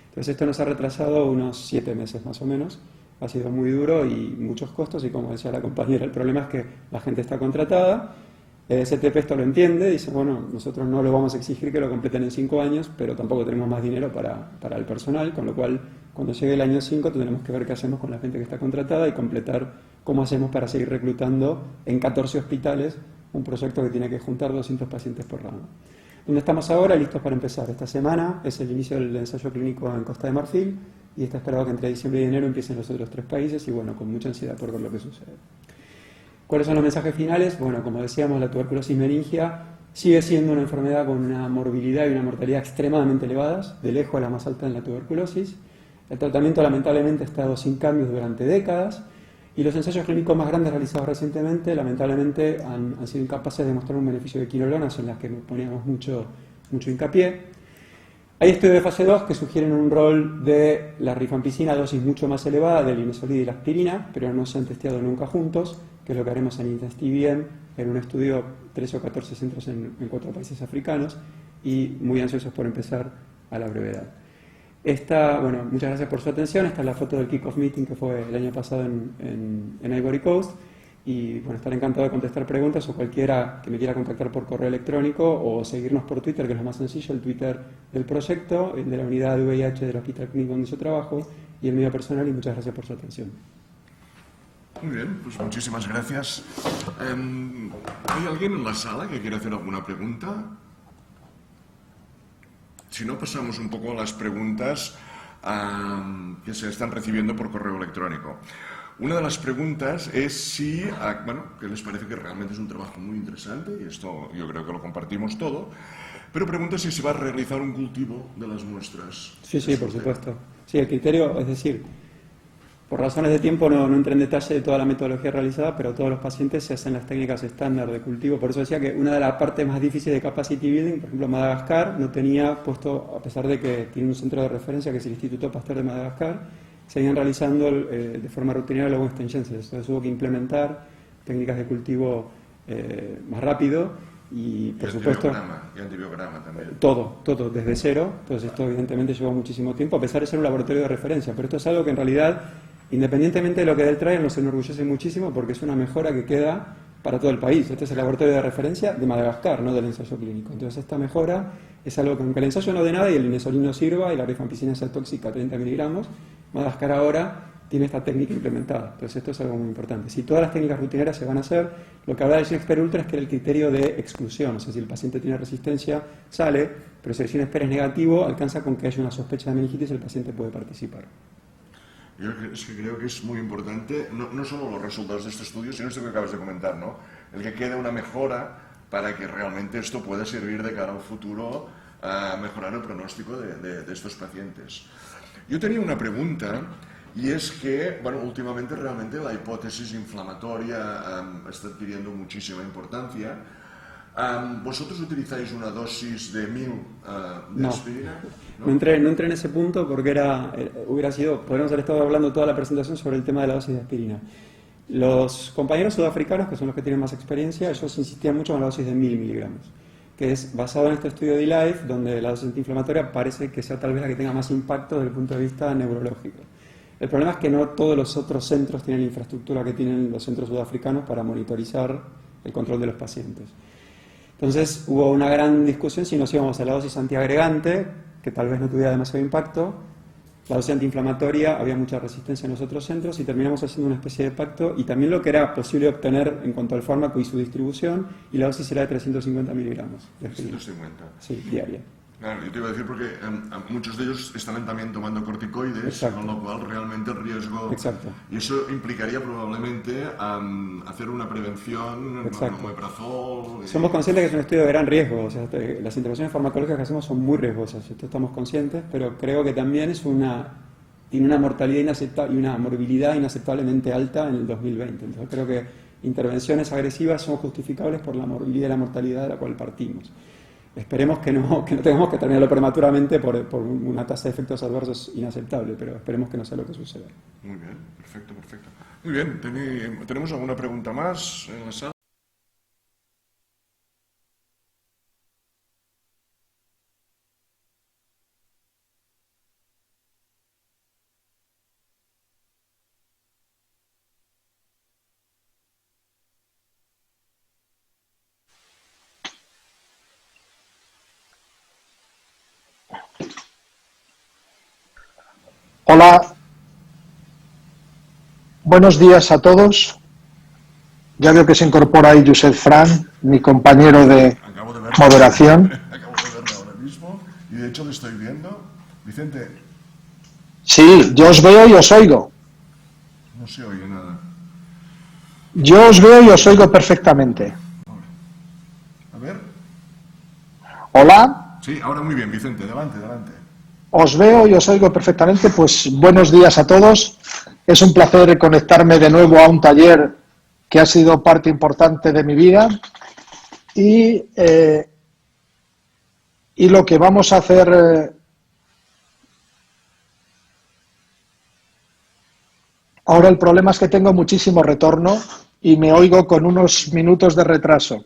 Entonces esto nos ha retrasado unos 7 meses más o menos. Ha sido muy duro y muchos costos, y como decía la compañera, el problema es que la gente está contratada. STP esto lo entiende, dice, bueno, nosotros no le vamos a exigir que lo completen en 5 años, pero tampoco tenemos más dinero para el personal, con lo cual cuando llegue el año 5 tendremos que ver qué hacemos con la gente que está contratada y completar cómo hacemos para seguir reclutando en 14 hospitales un proyecto que tiene que juntar 200 pacientes por ramo. ¿Dónde estamos ahora? Listos para empezar. Esta semana es el inicio del ensayo clínico en Costa de Marfil y está esperado que entre diciembre y enero empiecen los otros 3 países y bueno, con mucha ansiedad por ver lo que sucede. ¿Cuáles son los mensajes finales? Bueno, como decíamos, la tuberculosis meningia sigue siendo una enfermedad con una morbilidad y una mortalidad extremadamente elevadas, de lejos la más alta en la tuberculosis. El tratamiento lamentablemente ha estado sin cambios durante décadas y los ensayos clínicos más grandes realizados recientemente lamentablemente han sido incapaces de mostrar un beneficio de quinolonas en las que poníamos mucho hincapié. Hay estudios de fase 2 que sugieren un rol de la rifampicina a dosis mucho más elevada del linezolid y la aspirina, pero no se han testeado nunca juntos, que es lo que haremos en INTESTIVIEN, en un estudio 13 o 14 centros en 4 países africanos, y muy ansiosos por empezar a la brevedad. Bueno, muchas gracias por su atención. Esta es la foto del kick-off meeting que fue el año pasado en Ivory Coast. Y bueno, estaré encantado de contestar preguntas, o cualquiera que me quiera contactar por correo electrónico o seguirnos por Twitter, que es lo más sencillo, el Twitter del proyecto, el de la unidad de VIH del Hospital Clínico donde yo trabajo, y el mío personal, y muchas gracias por su atención. Muy bien, pues muchísimas gracias. ¿Hay alguien en la sala que quiera hacer alguna pregunta? Si no, pasamos un poco a las preguntas que se están recibiendo por correo electrónico. Una de las preguntas es si, que les parece que realmente es un trabajo muy interesante, y esto yo creo que lo compartimos todo, pero pregunta si se va a realizar un cultivo de las muestras. Sí, por supuesto. Sí, el criterio, es decir, por razones de tiempo no entré en detalle de toda la metodología realizada, pero todos los pacientes se hacen las técnicas estándar de cultivo. Por eso decía que una de las partes más difíciles de capacity building, por ejemplo, Madagascar no tenía puesto, a pesar de que tiene un centro de referencia que es el Instituto Pasteur de Madagascar, seguían realizando de forma rutinaria luego extensiones. Entonces hubo que implementar técnicas de cultivo más rápido y, por supuesto, y antibiograma también. Todo, desde cero. Entonces esto evidentemente llevó muchísimo tiempo, a pesar de ser un laboratorio de referencia. Pero esto es algo que en realidad, independientemente de lo que dé el trial, nos enorgullece muchísimo porque es una mejora que queda para todo el país. Este es el laboratorio de referencia de Madagascar, no del ensayo clínico. Entonces esta mejora es algo que, aunque el ensayo no dé nada y el linezolid no sirva y la rifampicina sea tóxica a 30 miligramos, Madagascar ahora tiene esta técnica implementada. Entonces esto es algo muy importante. Si todas las técnicas rutinarias se van a hacer, lo que habrá de Gene Expert Ultra es que el criterio de exclusión, o sea, si el paciente tiene resistencia, sale, pero si el Gene Expert es negativo, alcanza con que haya una sospecha de meningitis y el paciente puede participar. Yo creo que es muy importante, no solo los resultados de este estudio, sino esto que acabas de comentar, ¿no? El que quede una mejora para que realmente esto pueda servir de cara al futuro a mejorar el pronóstico de estos pacientes. Yo tenía una pregunta, y es que, últimamente realmente la hipótesis inflamatoria está adquiriendo muchísima importancia. ¿Vosotros utilizáis una dosis de 1000 de aspirina? No entré en ese punto porque hubiera sido, podríamos haber estado hablando toda la presentación sobre el tema de la dosis de aspirina. Los compañeros sudafricanos, que son los que tienen más experiencia, ellos insistían mucho en la dosis de 1000 miligramos, que es basado en este estudio de eLife, donde la dosis antiinflamatoria parece que sea tal vez la que tenga más impacto desde el punto de vista neurológico. El problema es que no todos los otros centros tienen la infraestructura que tienen los centros sudafricanos para monitorizar el control de los pacientes. Entonces hubo una gran discusión si nos íbamos a la dosis antiagregante, que tal vez no tuviera demasiado impacto. La dosis antiinflamatoria, había mucha resistencia en los otros centros y terminamos haciendo una especie de pacto, y también lo que era posible obtener en cuanto al fármaco y su distribución, y la dosis era de 350 miligramos. 350. Sí, diaria. Claro, yo te iba a decir porque muchos de ellos están también tomando corticoides, exacto, con lo cual realmente el riesgo... Exacto. Y eso implicaría probablemente hacer una prevención, como omeprazol... Somos conscientes que es un estudio de gran riesgo, o sea, las intervenciones farmacológicas que hacemos son muy riesgosas, esto estamos conscientes, pero creo que también es una tiene una mortalidad inaceptable y una morbilidad inaceptablemente alta en el 2020. Entonces creo que intervenciones agresivas son justificables por la morbilidad y la mortalidad de la cual partimos. Esperemos que no tengamos que terminarlo prematuramente por una tasa de efectos adversos inaceptable, pero esperemos que no sea lo que suceda. Muy bien, perfecto. Muy bien, ¿tenemos alguna pregunta más en la sala? Hola, buenos días a todos. Ya veo que se incorpora ahí Josep Fran, mi compañero de moderación. Acabo de verlo ahora mismo y de hecho lo estoy viendo. Vicente. Sí, yo os veo y os oigo. No se oye nada. Yo os veo y os oigo perfectamente. A ver. Hola. Sí, ahora muy bien, Vicente, adelante. Os veo y os oigo perfectamente, pues buenos días a todos. Es un placer conectarme de nuevo a un taller que ha sido parte importante de mi vida y lo que vamos a hacer ahora, el problema es que tengo muchísimo retorno y me oigo con unos minutos de retraso.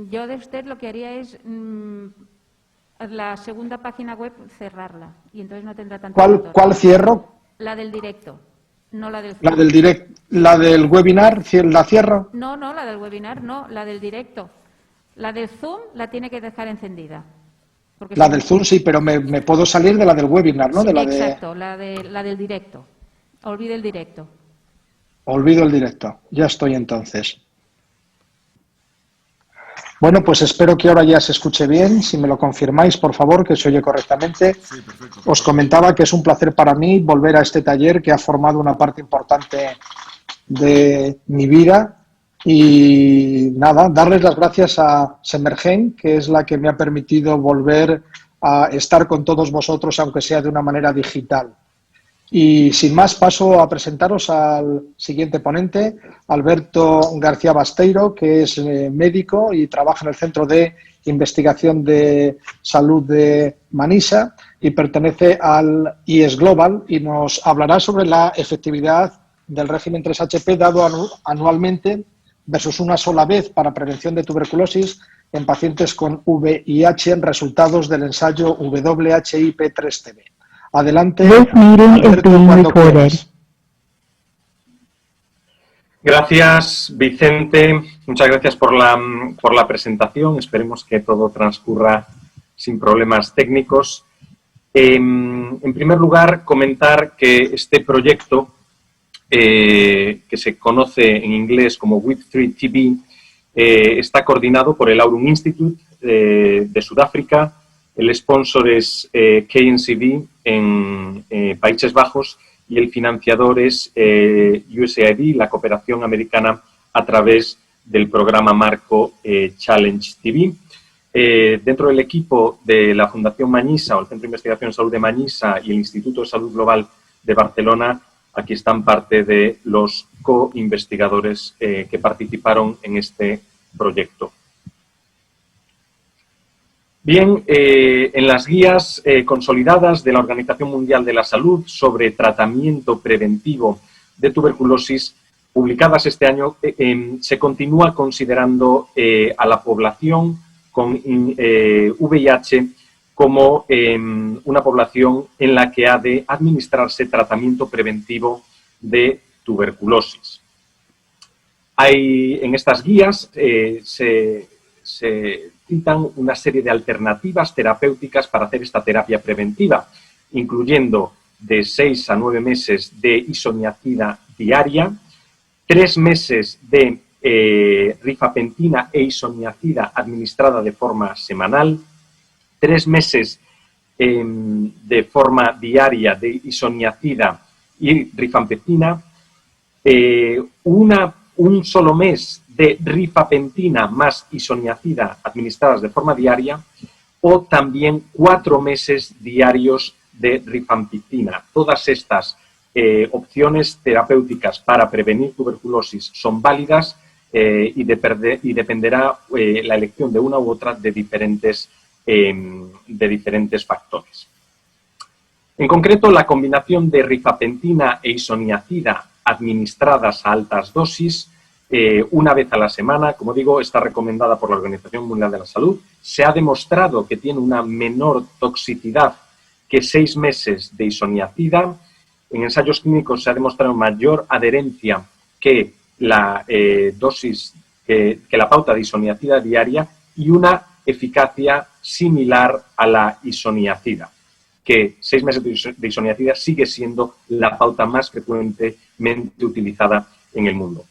Yo de usted lo que haría es la segunda página web cerrarla y entonces no tendrá tanto retorno. ¿Cuál cierro? La del directo, no la del Zoom. La del webinar, ¿la cierro? No, la del webinar no, la del directo. La del Zoom la tiene que dejar encendida. La del Zoom sí, pero me puedo salir de la del webinar, ¿no? Exacto, la del directo. Olvide el directo. Olvido el directo, ya estoy entonces. Bueno, pues espero que ahora ya se escuche bien. Si me lo confirmáis, por favor, que se oye correctamente. Sí, perfecto. Os comentaba que es un placer para mí volver a este taller que ha formado una parte importante de mi vida. Y nada, darles las gracias a Semergen, que es la que me ha permitido volver a estar con todos vosotros, aunque sea de una manera digital. Y sin más, paso a presentaros al siguiente ponente, Alberto García Basteiro, que es médico y trabaja en el Centro de Investigación de Salud de Manisa y pertenece al IES Global y nos hablará sobre la efectividad del régimen 3HP dado anualmente versus una sola vez para prevención de tuberculosis en pacientes con VIH en resultados del ensayo WHIP3TB. Adelante, Alberto, cuando quieras. Gracias, Vicente. Muchas gracias por la presentación. Esperemos que todo transcurra sin problemas técnicos. En primer lugar, comentar que este proyecto, que se conoce en inglés como WIP3TB, está coordinado por el Aurum Institute de Sudáfrica. El sponsor es KNCB en Países Bajos y el financiador es USAID, la cooperación americana a través del programa marco Challenge TV. Dentro del equipo de la Fundación Mañisa o el Centro de Investigación en Salud de Mañisa y el Instituto de Salud Global de Barcelona, aquí están parte de los co-investigadores que participaron en este proyecto. Bien, en las guías consolidadas de la Organización Mundial de la Salud sobre tratamiento preventivo de tuberculosis, publicadas este año, se continúa considerando a la población con VIH como una población en la que ha de administrarse tratamiento preventivo de tuberculosis. En estas guías se citan una serie de alternativas terapéuticas para hacer esta terapia preventiva, incluyendo de 6 a 9 meses de isoniazida diaria, 3 meses de rifampicina e isoniazida administrada de forma semanal, 3 meses de forma diaria de isoniazida y rifampicina, un solo mes de rifapentina más isoniazida administradas de forma diaria, o también 4 meses diarios de rifampicina. Todas estas opciones terapéuticas para prevenir tuberculosis son válidas y dependerá la elección de una u otra de diferentes factores. En concreto, la combinación de rifapentina e isoniazida administradas a altas dosis, una vez a la semana, como digo, está recomendada por la Organización Mundial de la Salud. Se ha demostrado que tiene una menor toxicidad que 6 meses de isoniazida. En ensayos clínicos se ha demostrado mayor adherencia que la dosis, que la pauta de isoniazida diaria, y una eficacia similar a la isoniazida, que 6 meses de isoniazida sigue siendo la pauta más frecuentemente utilizada en el mundo.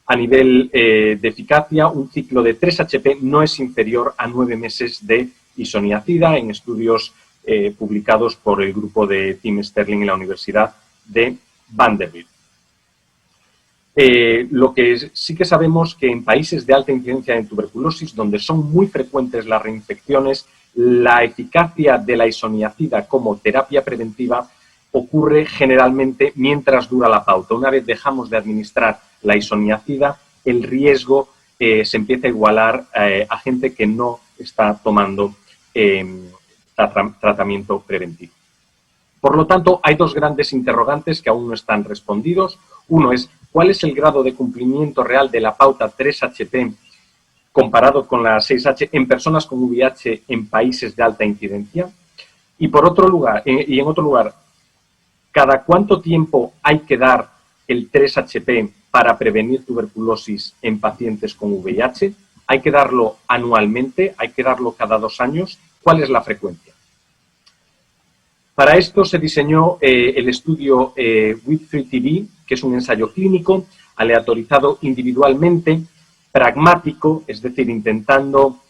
A nivel de eficacia, un ciclo de 3 HP no es inferior a 9 meses de isoniazida en estudios publicados por el grupo de Tim Sterling en la Universidad de Vanderbilt. Lo que sí que sabemos que en países de alta incidencia de tuberculosis, donde son muy frecuentes las reinfecciones, la eficacia de la isoniazida como terapia preventiva ocurre generalmente mientras dura la pauta. Una vez dejamos de administrar la isoniazida, el riesgo se empieza a igualar a gente que no está tomando tratamiento preventivo. Por lo tanto, hay 2 grandes interrogantes que aún no están respondidos. Uno es, ¿cuál es el grado de cumplimiento real de la pauta 3HP comparado con la 6H en personas con VIH en países de alta incidencia? Y en otro lugar, ¿cada cuánto tiempo hay que dar el 3HP para prevenir tuberculosis en pacientes con VIH? ¿Hay que darlo anualmente? ¿Hay que darlo cada 2 años? ¿Cuál es la frecuencia? Para esto se diseñó el estudio WIP3TB, que es un ensayo clínico aleatorizado individualmente, pragmático, es decir, intentando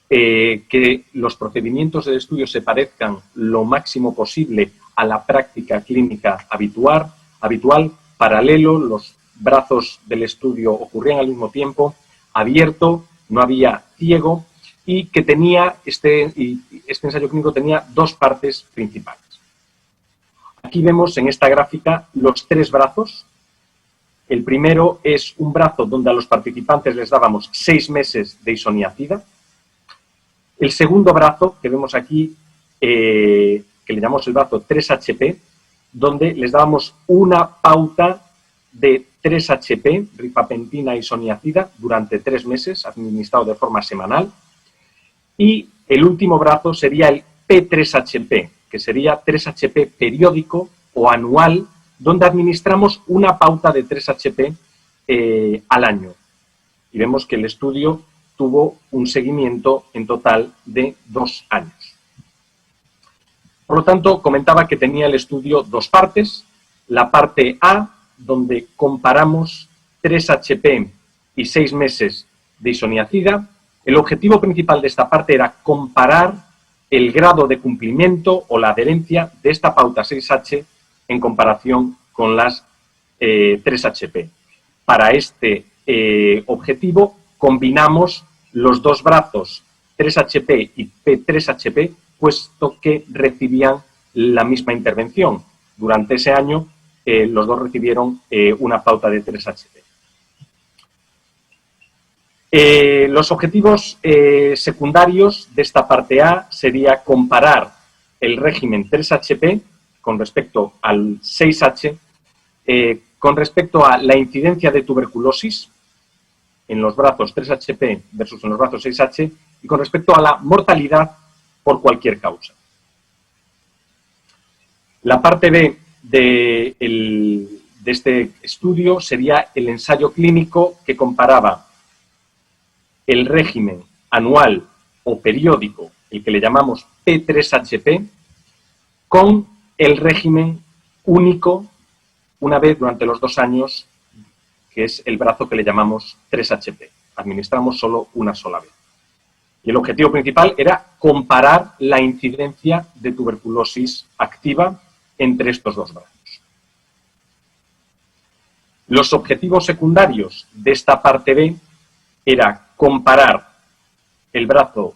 que los procedimientos del estudio se parezcan lo máximo posible a la práctica clínica habitual. Paralelo, los brazos del estudio ocurrían al mismo tiempo, abierto, no había ciego, y que tenía este ensayo clínico tenía 2 partes principales. Aquí vemos en esta gráfica los 3 brazos. El primero es un brazo donde a los participantes les dábamos 6 meses de isoniazida. El segundo brazo, que vemos aquí, que le llamamos el brazo 3HP, donde les dábamos una pauta de 3HP, rifapentina isoniazida, durante 3 meses, administrado de forma semanal. Y el último brazo sería el P3HP, que sería 3HP periódico o anual, donde administramos una pauta de 3HP al año. Y vemos que el estudio tuvo un seguimiento en total de 2 años. Por lo tanto, comentaba que tenía el estudio 2 partes. La parte A, donde comparamos 3HP y 6 meses de isoniazida. El objetivo principal de esta parte era comparar el grado de cumplimiento o la adherencia de esta pauta 6H en comparación con las 3HP. Para este objetivo combinamos los 2 brazos 3HP y P3HP, puesto que recibían la misma intervención. Durante ese año los 2 recibieron una pauta de 3HP. Los objetivos secundarios de esta parte A sería comparar el régimen 3HP con respecto al 6H, con respecto a la incidencia de tuberculosis en los brazos 3HP versus en los brazos 6H y con respecto a la mortalidad por cualquier causa. La parte B de este estudio sería el ensayo clínico que comparaba el régimen anual o periódico, el que le llamamos P3HP, con el régimen único una vez durante los 2 años, que es el brazo que le llamamos 3HP. Administramos solo una sola vez. Y el objetivo principal era comparar la incidencia de tuberculosis activa entre estos 2 brazos. Los objetivos secundarios de esta parte B era comparar el brazo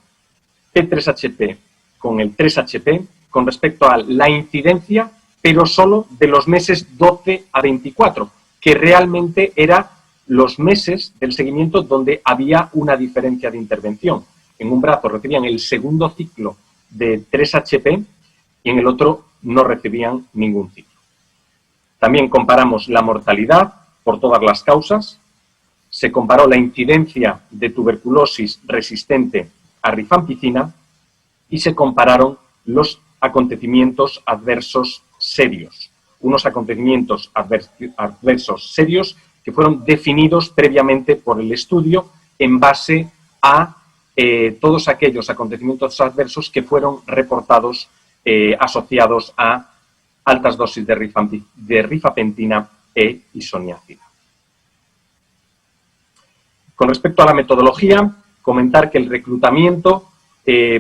P3HP con el 3HP con respecto a la incidencia, pero solo de los meses 12 a 24, que realmente eran los meses del seguimiento donde había una diferencia de intervención. En un brazo recibían el segundo ciclo de 3HP y en el otro no recibían ningún ciclo. También comparamos la mortalidad por todas las causas, se comparó la incidencia de tuberculosis resistente a rifampicina y se compararon los acontecimientos adversos serios. Unos acontecimientos adversos serios que fueron definidos previamente por el estudio en base a todos aquellos acontecimientos adversos que fueron reportados asociados a altas dosis de rifapentina e isoniazida. Con respecto a la metodología, comentar que el reclutamiento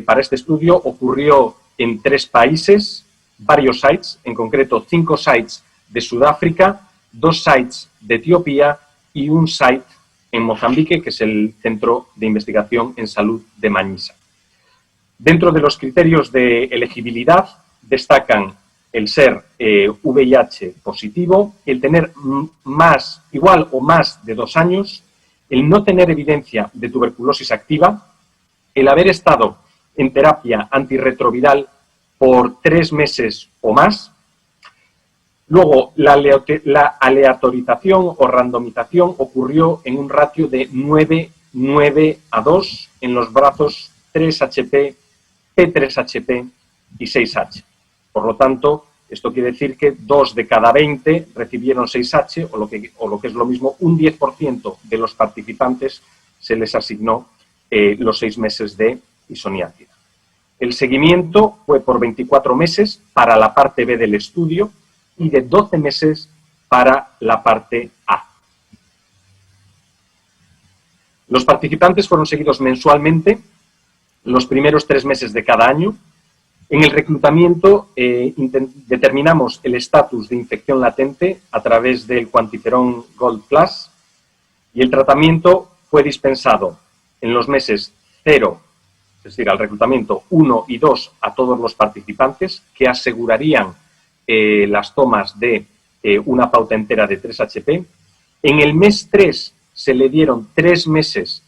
para este estudio ocurrió en 3 países, varios sites, en concreto 5 sites de Sudáfrica, 2 sites de Etiopía y un site en Mozambique, que es el Centro de Investigación en Salud de Manisa. Dentro de los criterios de elegibilidad destacan el ser VIH positivo, el tener igual o más de 2 años, el no tener evidencia de tuberculosis activa, el haber estado en terapia antirretroviral por 3 meses o más. Luego, la aleatorización o randomización ocurrió en un ratio de 9:9:2 en los brazos 3HP, P3HP y 6H. Por lo tanto, esto quiere decir que 2 de cada 20 recibieron 6H, o lo que es lo mismo, un 10% de los participantes se les asignó los 6 meses de isoniazida. El seguimiento fue por 24 meses para la parte B del estudio y de 12 meses para la parte A. Los participantes fueron seguidos mensualmente los primeros 3 meses de cada año. En el reclutamiento determinamos el estatus de infección latente a través del cuantiferón Gold Plus y el tratamiento fue dispensado en los meses 0, es decir, al reclutamiento 1 y 2 a todos los participantes que asegurarían las tomas de una pauta entera de 3HP. En el mes 3 se le dieron 3 meses,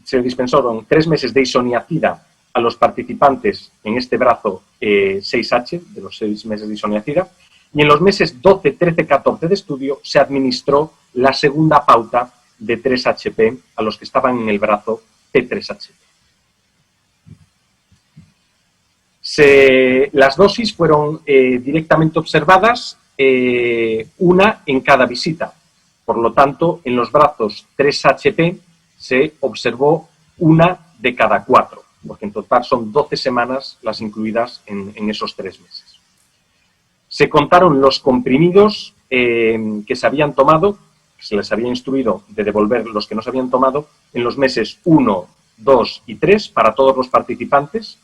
se le dispensaron 3 meses de isoniazida a los participantes en este brazo 6H, de los 6 meses de isoniazida, y en los meses 12, 13, 14 de estudio se administró la segunda pauta de 3HP a los que estaban en el brazo P3HP. Las dosis fueron directamente observadas, una en cada visita. Por lo tanto, en los brazos 3HP se observó una de cada 4, porque en total son 12 semanas las incluidas en esos 3 meses. Se contaron los comprimidos que se habían tomado, que se les había instruido de devolver los que no se habían tomado, en los meses 1, 2 y 3 para todos los participantes,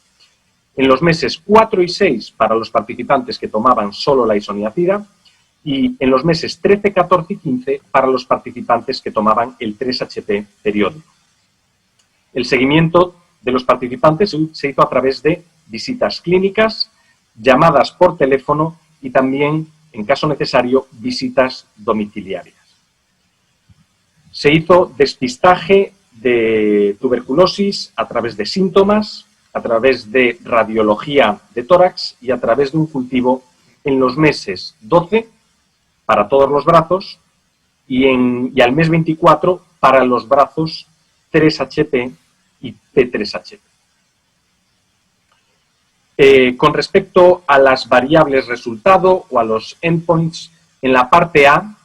en los meses 4 y 6 para los participantes que tomaban solo la isoniazida y en los meses 13, 14 y 15 para los participantes que tomaban el 3HP periódico. El seguimiento de los participantes se hizo a través de visitas clínicas, llamadas por teléfono y también, en caso necesario, visitas domiciliarias. Se hizo despistaje de tuberculosis a través de síntomas, a través de radiología de tórax y a través de un cultivo en los meses 12 para todos los brazos y al mes 24 para los brazos 3HP y P3HP. Con respecto a las variables resultado o a los endpoints, en la parte A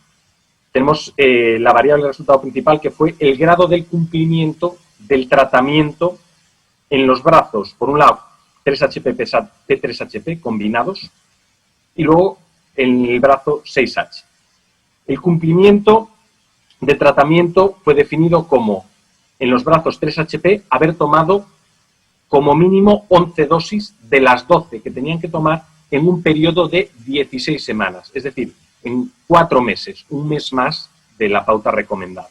tenemos la variable resultado principal, que fue el grado del cumplimiento del tratamiento en los brazos, por un lado 3HP, P3HP combinados y luego en el brazo 6H. El cumplimiento de tratamiento fue definido como, en los brazos 3HP, haber tomado como mínimo 11 dosis de las 12 que tenían que tomar en un periodo de 16 semanas, es decir, en 4 meses, un mes más de la pauta recomendada.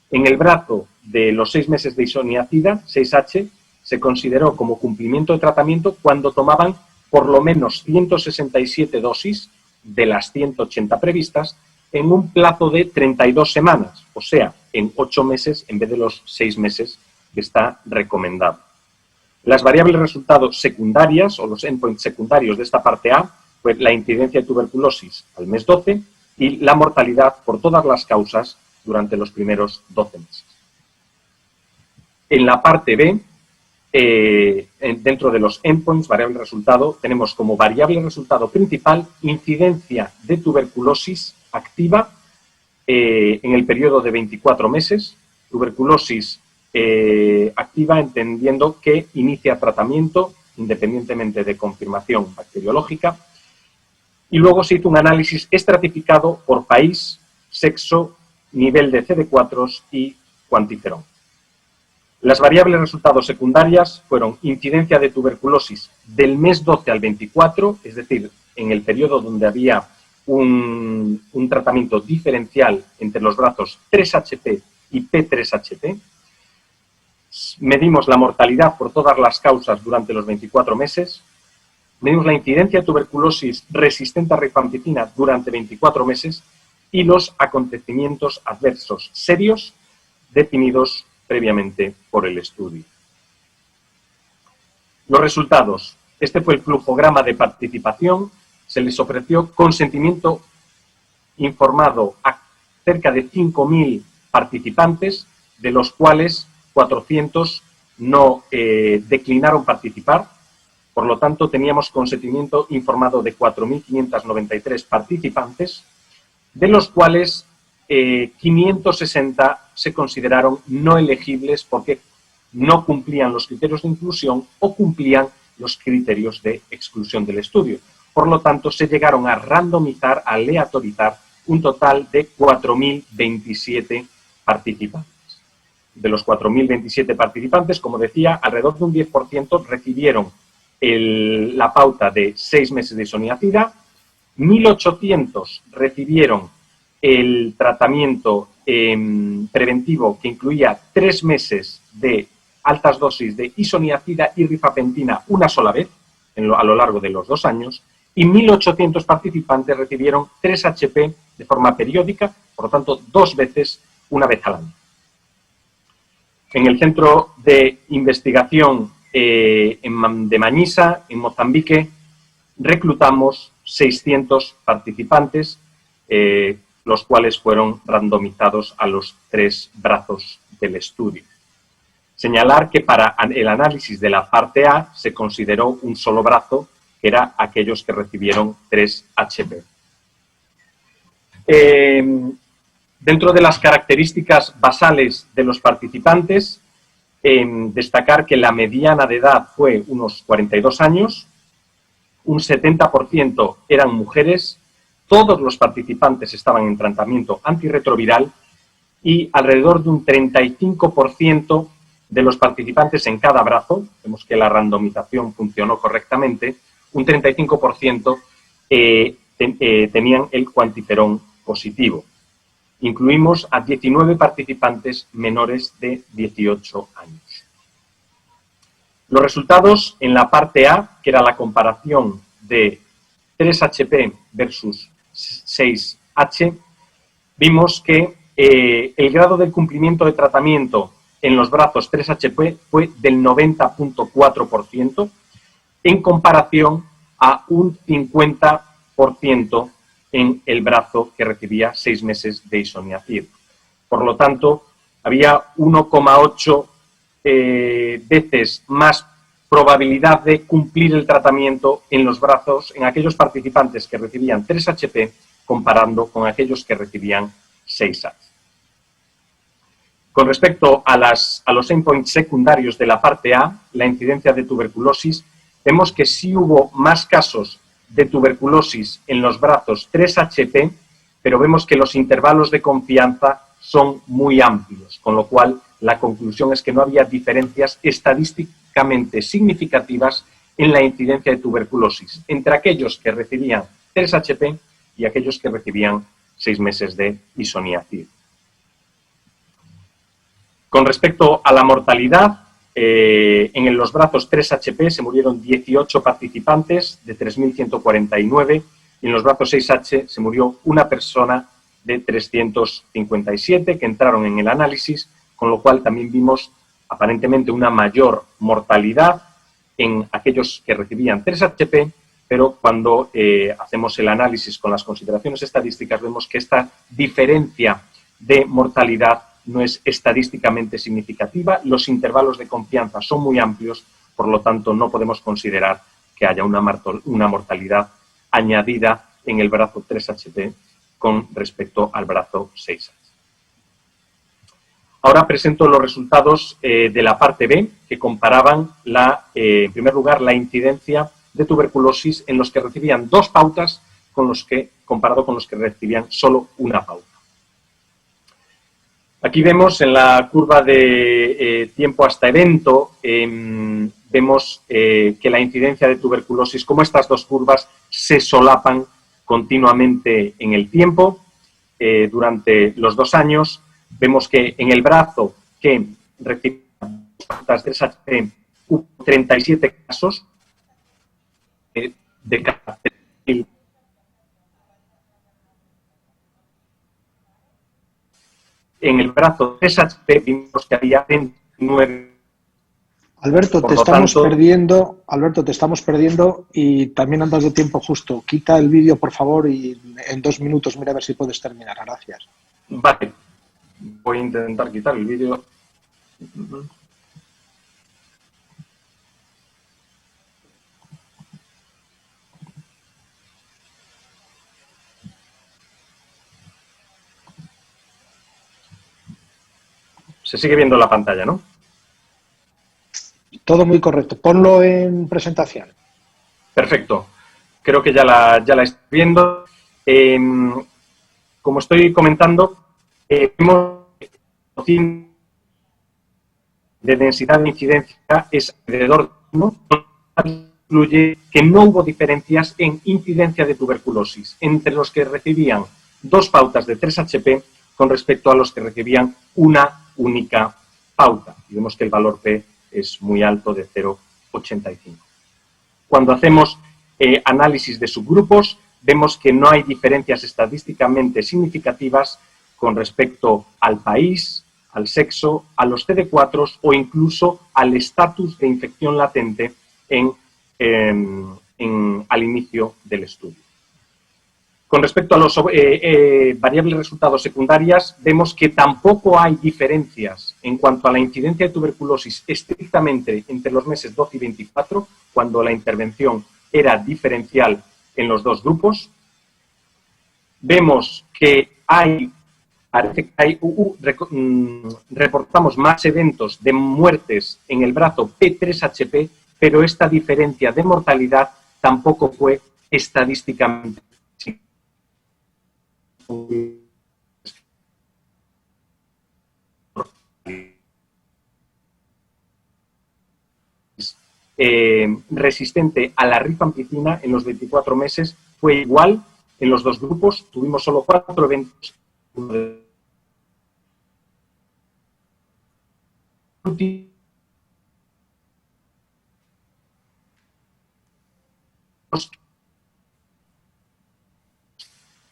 En el brazo de los 6 meses de isoniazida, 6H, se consideró como cumplimiento de tratamiento cuando tomaban por lo menos 167 dosis de las 180 previstas en un plazo de 32 semanas, o sea, en 8 meses en vez de los 6 meses que está recomendado. Las variables resultados secundarias o los endpoints secundarios de esta parte A, pues la incidencia de tuberculosis al mes 12 y la mortalidad por todas las causas durante los primeros 12 meses. En la parte B, dentro de los endpoints, variable resultado, tenemos como variable resultado principal incidencia de tuberculosis activa en el periodo de 24 meses, tuberculosis activa entendiendo que inicia tratamiento independientemente de confirmación bacteriológica, y luego se hizo un análisis estratificado por país, sexo, nivel de CD4 y cuantiferón. Las variables resultados secundarias fueron incidencia de tuberculosis del mes 12 al 24, es decir, en el periodo donde había un tratamiento diferencial entre los brazos 3HP y P3HP. Medimos la mortalidad por todas las causas durante los 24 meses. Medimos la incidencia de tuberculosis resistente a rifampicina durante 24 meses y los acontecimientos adversos serios definidos previamente por el estudio. Los resultados. Este fue el flujograma de participación. Se les ofreció consentimiento informado a cerca de 5.000 participantes, de los cuales 400 no declinaron participar. Por lo tanto, teníamos consentimiento informado de 4.593 participantes, de los cuales 560 se consideraron no elegibles porque no cumplían los criterios de inclusión o cumplían los criterios de exclusión del estudio. Por lo tanto, se llegaron a randomizar, a aleatorizar un total de 4.027 participantes. De los 4.027 participantes, como decía, alrededor de un 10% recibieron la pauta de 6 meses de isoniazida, 1.800 recibieron el tratamiento preventivo que incluía 3 meses de altas dosis de isoniazida y rifampicina una sola vez a lo largo de los 2 años, y 1.800 participantes recibieron 3HP de forma periódica, por lo tanto 2 veces, una vez al año. En el centro de investigación de Manisa, en Mozambique, reclutamos 600 participantes, los cuales fueron randomizados a los 3 brazos del estudio. Señalar que para el análisis de la parte A se consideró un solo brazo, que era aquellos que recibieron 3 HP. Dentro de las características basales de los participantes, destacar que la mediana de edad fue unos 42 años, un 70% eran mujeres, todos los participantes estaban en tratamiento antirretroviral y alrededor de un 35% de los participantes en cada brazo, vemos que la randomización funcionó correctamente, un 35% tenían el cuantiferón positivo. Incluimos a 19 participantes menores de 18 años. Los resultados en la parte A, que era la comparación de 3HP versus 6H, vimos que el grado de cumplimiento de tratamiento en los brazos 3HP fue del 90.4% en comparación a un 50% en el brazo que recibía 6 meses de isoniazid. Por lo tanto, había 1,8 veces más probabilidad de cumplir el tratamiento en los brazos, en aquellos participantes que recibían 3 HP, comparando con aquellos que recibían 6H. Con respecto a los endpoints secundarios de la parte A, la incidencia de tuberculosis, vemos que sí hubo más casos de tuberculosis en los brazos 3 HP, pero vemos que los intervalos de confianza son muy amplios, con lo cual la conclusión es que no había diferencias estadísticamente significativas en la incidencia de tuberculosis entre aquellos que recibían 3 HP y aquellos que recibían 6 meses de isoniazid. Con respecto a la mortalidad, en los brazos 3HP se murieron 18 participantes de 3.149 y en los brazos 6H se murió una persona de 357 que entraron en el análisis, con lo cual también vimos aparentemente una mayor mortalidad en aquellos que recibían 3HP, pero cuando hacemos el análisis con las consideraciones estadísticas vemos que esta diferencia de mortalidad no es estadísticamente significativa, los intervalos de confianza son muy amplios, por lo tanto no podemos considerar que haya una mortalidad añadida en el brazo 3HP con respecto al brazo 6H. Ahora presento los resultados de la parte B, que comparaban, en primer lugar, la incidencia de tuberculosis en los que recibían 2 pautas comparado con los que recibían solo una pauta. Aquí vemos en la curva de tiempo hasta evento, vemos que la incidencia de tuberculosis, como estas dos curvas, se solapan continuamente en el tiempo durante los 2 años. Vemos que en el brazo que recibía pautas de 3HP hubo 37 casos de carácter. En el brazo 3HP vimos que había 29. Alberto, te estamos perdiendo y también andas de tiempo justo. Quita el vídeo, por favor, y en 2 minutos mira a ver si puedes terminar. Gracias. Vale. Voy a intentar quitar el vídeo. Se sigue viendo la pantalla, ¿no? Todo muy correcto. Ponlo en presentación. Perfecto. Creo que ya la estoy viendo. Como estoy comentando, vemos que de densidad de incidencia es alrededor de 1, incluye que no hubo diferencias en incidencia de tuberculosis entre los que recibían 2 pautas de 3HP con respecto a los que recibían una única pauta. Y vemos que el valor P es muy alto, de 0,85. Cuando hacemos análisis de subgrupos, vemos que no hay diferencias estadísticamente significativas con respecto al país, al sexo, a los CD4 o incluso al estatus de infección latente al inicio del estudio. Con respecto a los variables resultados secundarias, vemos que tampoco hay diferencias en cuanto a la incidencia de tuberculosis estrictamente entre los meses 12 y 24, cuando la intervención era diferencial en los 2 grupos. Vemos que reportamos más eventos de muertes en el brazo P3HP, pero esta diferencia de mortalidad tampoco fue estadísticamente resistente a la rifampicina en los 24 meses fue igual en los 2 grupos. Tuvimos solo 4 eventos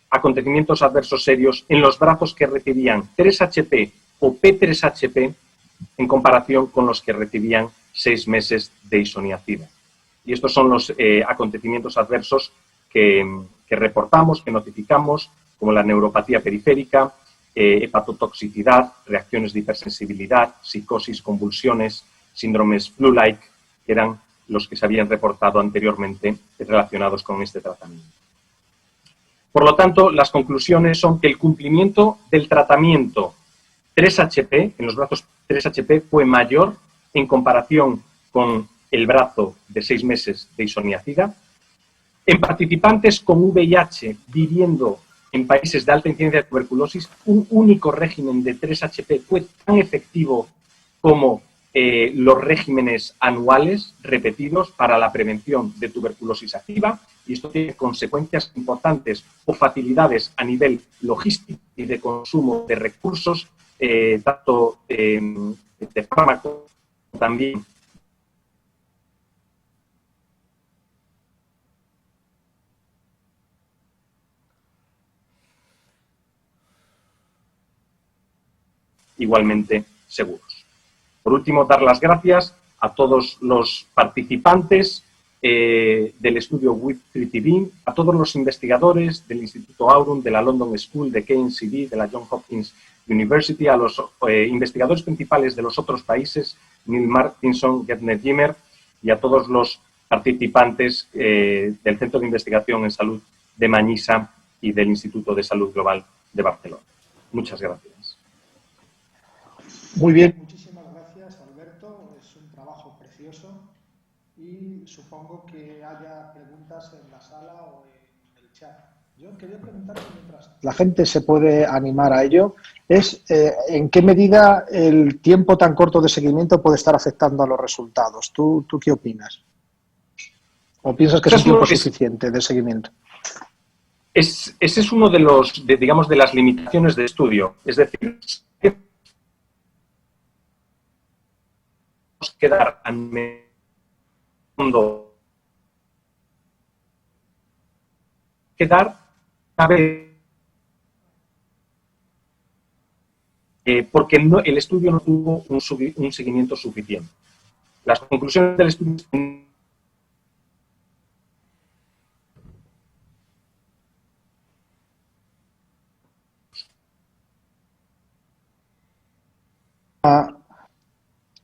acontecimientos adversos serios en los brazos que recibían 3HP o P3HP en comparación con los que recibían 6 meses de isoniazida. Y estos son los acontecimientos adversos que reportamos, que notificamos, como la neuropatía periférica, hepatotoxicidad, reacciones de hipersensibilidad, psicosis, convulsiones, síndromes flu-like, que eran los que se habían reportado anteriormente relacionados con este tratamiento. Por lo tanto, las conclusiones son que el cumplimiento del tratamiento 3HP, en los brazos 3HP, fue mayor en comparación con el brazo de 6 meses de isoniazida. En participantes con VIH viviendo en países de alta incidencia de tuberculosis, un único régimen de 3HP fue tan efectivo como los regímenes anuales repetidos para la prevención de tuberculosis activa, y esto tiene consecuencias importantes o facilidades a nivel logístico y de consumo de recursos, tanto de fármacos también. Igualmente seguros. Por último, dar las gracias a todos los participantes del estudio WIP3TV, a todos los investigadores del Instituto Aurum, de la London School, de KNCD, de la Johns Hopkins University, a los investigadores principales de los otros países, Neil Martinson, Gertner Jimmer, y a todos los participantes del Centro de Investigación en Salud de Manisa y del Instituto de Salud Global de Barcelona. Muchas gracias. Muy bien, muchísimas gracias, Alberto. Es un trabajo precioso y supongo que haya preguntas en la sala o en el chat. Yo quería preguntar, mientras la gente se puede animar a ello, es en qué medida el tiempo tan corto de seguimiento puede estar afectando a los resultados. ¿Tú qué opinas? ¿O piensas que es un tiempo suficiente de seguimiento? Ese es uno de los, digamos, de las limitaciones de estudio. Es decir, quedar a fondo, quedar a ver, porque el estudio no tuvo un seguimiento suficiente. Las conclusiones del estudio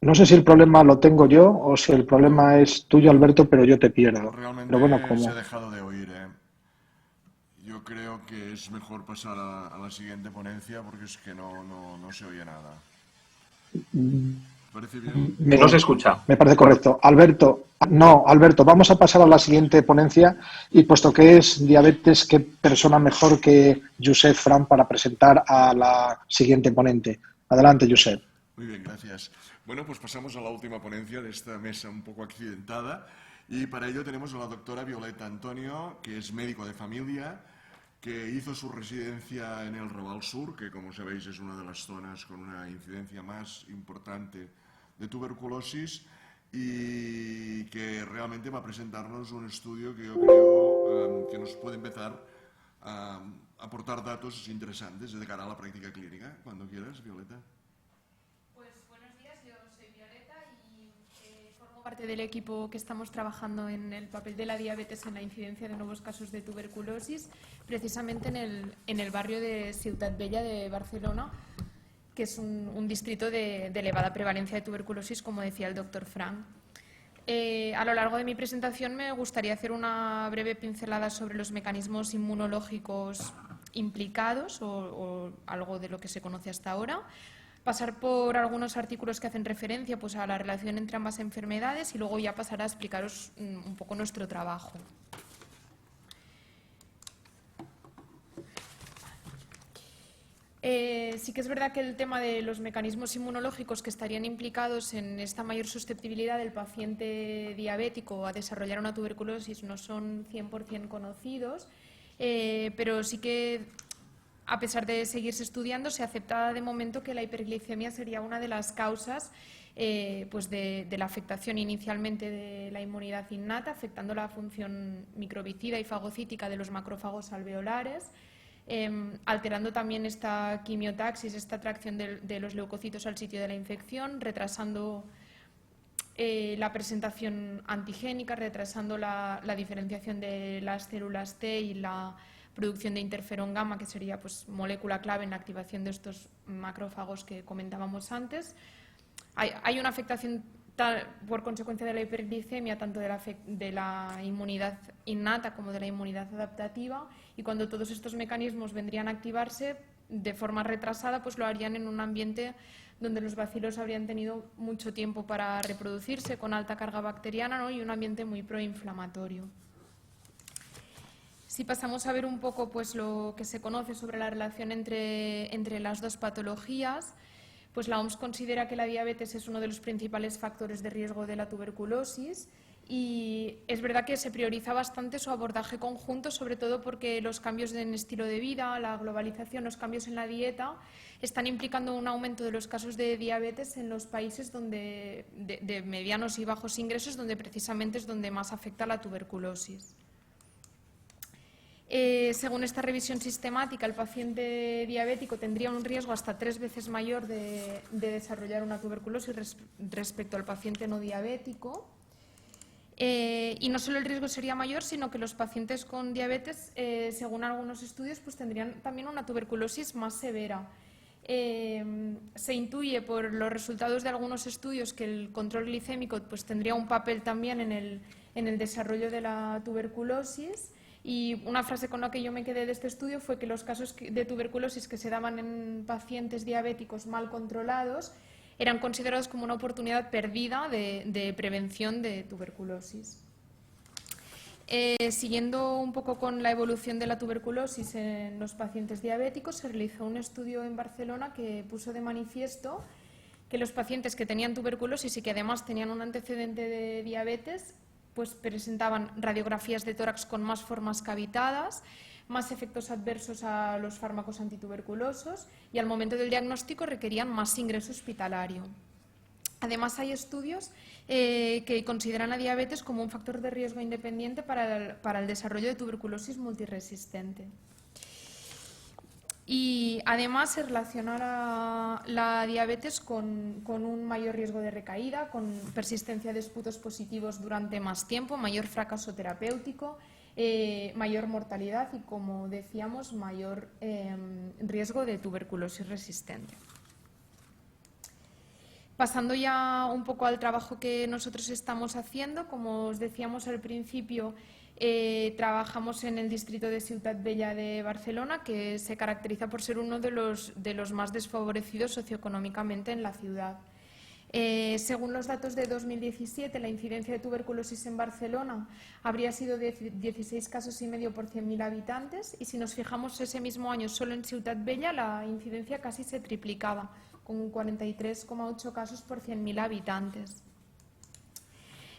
no sé si el problema lo tengo yo o si el problema es tuyo, Alberto, pero yo te pierdo. Realmente pero bueno, como... se ha dejado de oír. Yo creo que es mejor pasar a la siguiente ponencia porque es que no se oye nada. ¿Parece bien? No se escucha. Me parece correcto. Alberto, vamos a pasar a la siguiente ponencia y puesto que es diabetes, ¿qué persona mejor que Josep Fran para presentar a la siguiente ponente? Adelante, Josep. Muy bien, gracias. Bueno, pues pasamos a la última ponencia de esta mesa un poco accidentada y para ello tenemos a la doctora Violeta Antonio, que es médico de familia, que hizo su residencia en el Raval Sur, que como sabéis es una de las zonas con una incidencia más importante de tuberculosis y que realmente va a presentarnos un estudio que yo creo que nos puede empezar a aportar datos interesantes de cara a la práctica clínica. Cuando quieras, Violeta. Parte del equipo que estamos trabajando en el papel de la diabetes en la incidencia de nuevos casos de tuberculosis, precisamente en el barrio de Ciutat Vella de Barcelona, que es un distrito de elevada prevalencia de tuberculosis, como decía el doctor Frank. A lo largo de mi presentación me gustaría hacer una breve pincelada sobre los mecanismos inmunológicos implicados o algo de lo que se conoce hasta ahora, pasar por algunos artículos que hacen referencia pues, a la relación entre ambas enfermedades y luego ya pasar a explicaros un poco nuestro trabajo. Sí que es verdad que el tema de los mecanismos inmunológicos que estarían implicados en esta mayor susceptibilidad del paciente diabético a desarrollar una tuberculosis no son 100% conocidos, pero sí que a pesar de seguirse estudiando, se acepta de momento que la hiperglicemia sería una de las causas pues de la afectación inicialmente de la inmunidad innata, afectando la función microbicida y fagocítica de los macrófagos alveolares, alterando también esta quimiotaxis, esta atracción de los leucocitos al sitio de la infección, retrasando la presentación antigénica, retrasando la diferenciación de las células T y la producción de interferón gamma, que sería pues, molécula clave en la activación de estos macrófagos que comentábamos antes. Hay una afectación por consecuencia de la hiperglicemia tanto de la inmunidad innata como de la inmunidad adaptativa y cuando todos estos mecanismos vendrían a activarse de forma retrasada, pues lo harían en un ambiente donde los bacilos habrían tenido mucho tiempo para reproducirse con alta carga bacteriana, ¿no? Y un ambiente muy proinflamatorio. Si pasamos a ver un poco pues, lo que se conoce sobre la relación entre las dos patologías, pues la OMS considera que la diabetes es uno de los principales factores de riesgo de la tuberculosis y es verdad que se prioriza bastante su abordaje conjunto, sobre todo porque los cambios en estilo de vida, la globalización, los cambios en la dieta están implicando un aumento de los casos de diabetes en los países de medianos y bajos ingresos, donde precisamente es donde más afecta la tuberculosis. Según esta revisión sistemática, el paciente diabético tendría un riesgo hasta 3 veces mayor de desarrollar una tuberculosis respecto al paciente no diabético. Y no solo el riesgo sería mayor, sino que los pacientes con diabetes, según algunos estudios, pues tendrían también una tuberculosis más severa. Se intuye por los resultados de algunos estudios que el control glicémico pues, tendría un papel también en el desarrollo de la tuberculosis. Y una frase con la que yo me quedé de este estudio fue que los casos de tuberculosis que se daban en pacientes diabéticos mal controlados eran considerados como una oportunidad perdida de prevención de tuberculosis. Siguiendo un poco con la evolución de la tuberculosis en los pacientes diabéticos, se realizó un estudio en Barcelona que puso de manifiesto que los pacientes que tenían tuberculosis y que además tenían un antecedente de diabetes, pues presentaban radiografías de tórax con más formas cavitadas, más efectos adversos a los fármacos antituberculosos y al momento del diagnóstico requerían más ingreso hospitalario. Además, hay estudios que consideran la diabetes como un factor de riesgo independiente para el desarrollo de tuberculosis multiresistente. Y además se relaciona la diabetes con un mayor riesgo de recaída, con persistencia de esputos positivos durante más tiempo, mayor fracaso terapéutico, mayor mortalidad y, como decíamos, mayor riesgo de tuberculosis resistente. Pasando ya un poco al trabajo que nosotros estamos haciendo, como os decíamos al principio, trabajamos en el distrito de Ciutat Vella de Barcelona, que se caracteriza por ser uno de los más desfavorecidos socioeconómicamente en la ciudad. Según los datos de 2017, la incidencia de tuberculosis en Barcelona habría sido de 16 casos y medio por 100.000 habitantes y si nos fijamos ese mismo año solo en Ciutat Vella, la incidencia casi se triplicaba, con 43,8 casos por 100.000 habitantes.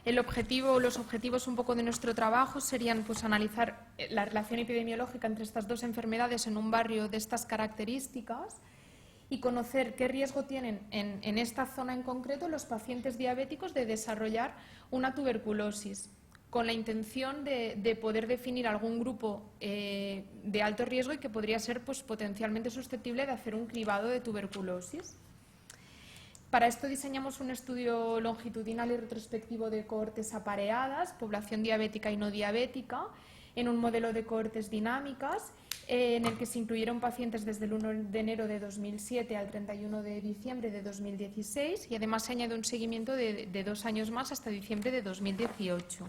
Los objetivos un poco de nuestro trabajo serían pues, analizar la relación epidemiológica entre estas dos enfermedades en un barrio de estas características y conocer qué riesgo tienen en esta zona en concreto los pacientes diabéticos de desarrollar una tuberculosis, con la intención de poder definir algún grupo de alto riesgo y que podría ser pues, potencialmente susceptible de hacer un cribado de tuberculosis. Para esto diseñamos un estudio longitudinal y retrospectivo de cohortes apareadas, población diabética y no diabética, en un modelo de cohortes dinámicas, en el que se incluyeron pacientes desde el 1 de enero de 2007 al 31 de diciembre de 2016 y además se añade un seguimiento de 2 años más hasta diciembre de 2018.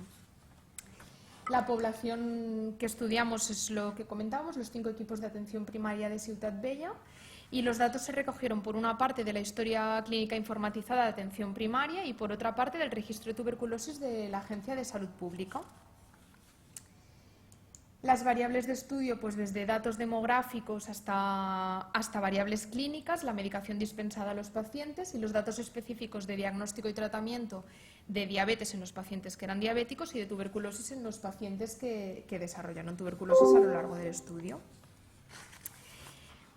La población que estudiamos es lo que comentábamos, los 5 equipos de atención primaria de Ciutat Vella, y los datos se recogieron por una parte de la historia clínica informatizada de atención primaria y por otra parte del registro de tuberculosis de la Agencia de Salud Pública. Las variables de estudio, pues desde datos demográficos hasta variables clínicas, la medicación dispensada a los pacientes y los datos específicos de diagnóstico y tratamiento de diabetes en los pacientes que eran diabéticos y de tuberculosis en los pacientes que desarrollaron tuberculosis a lo largo del estudio.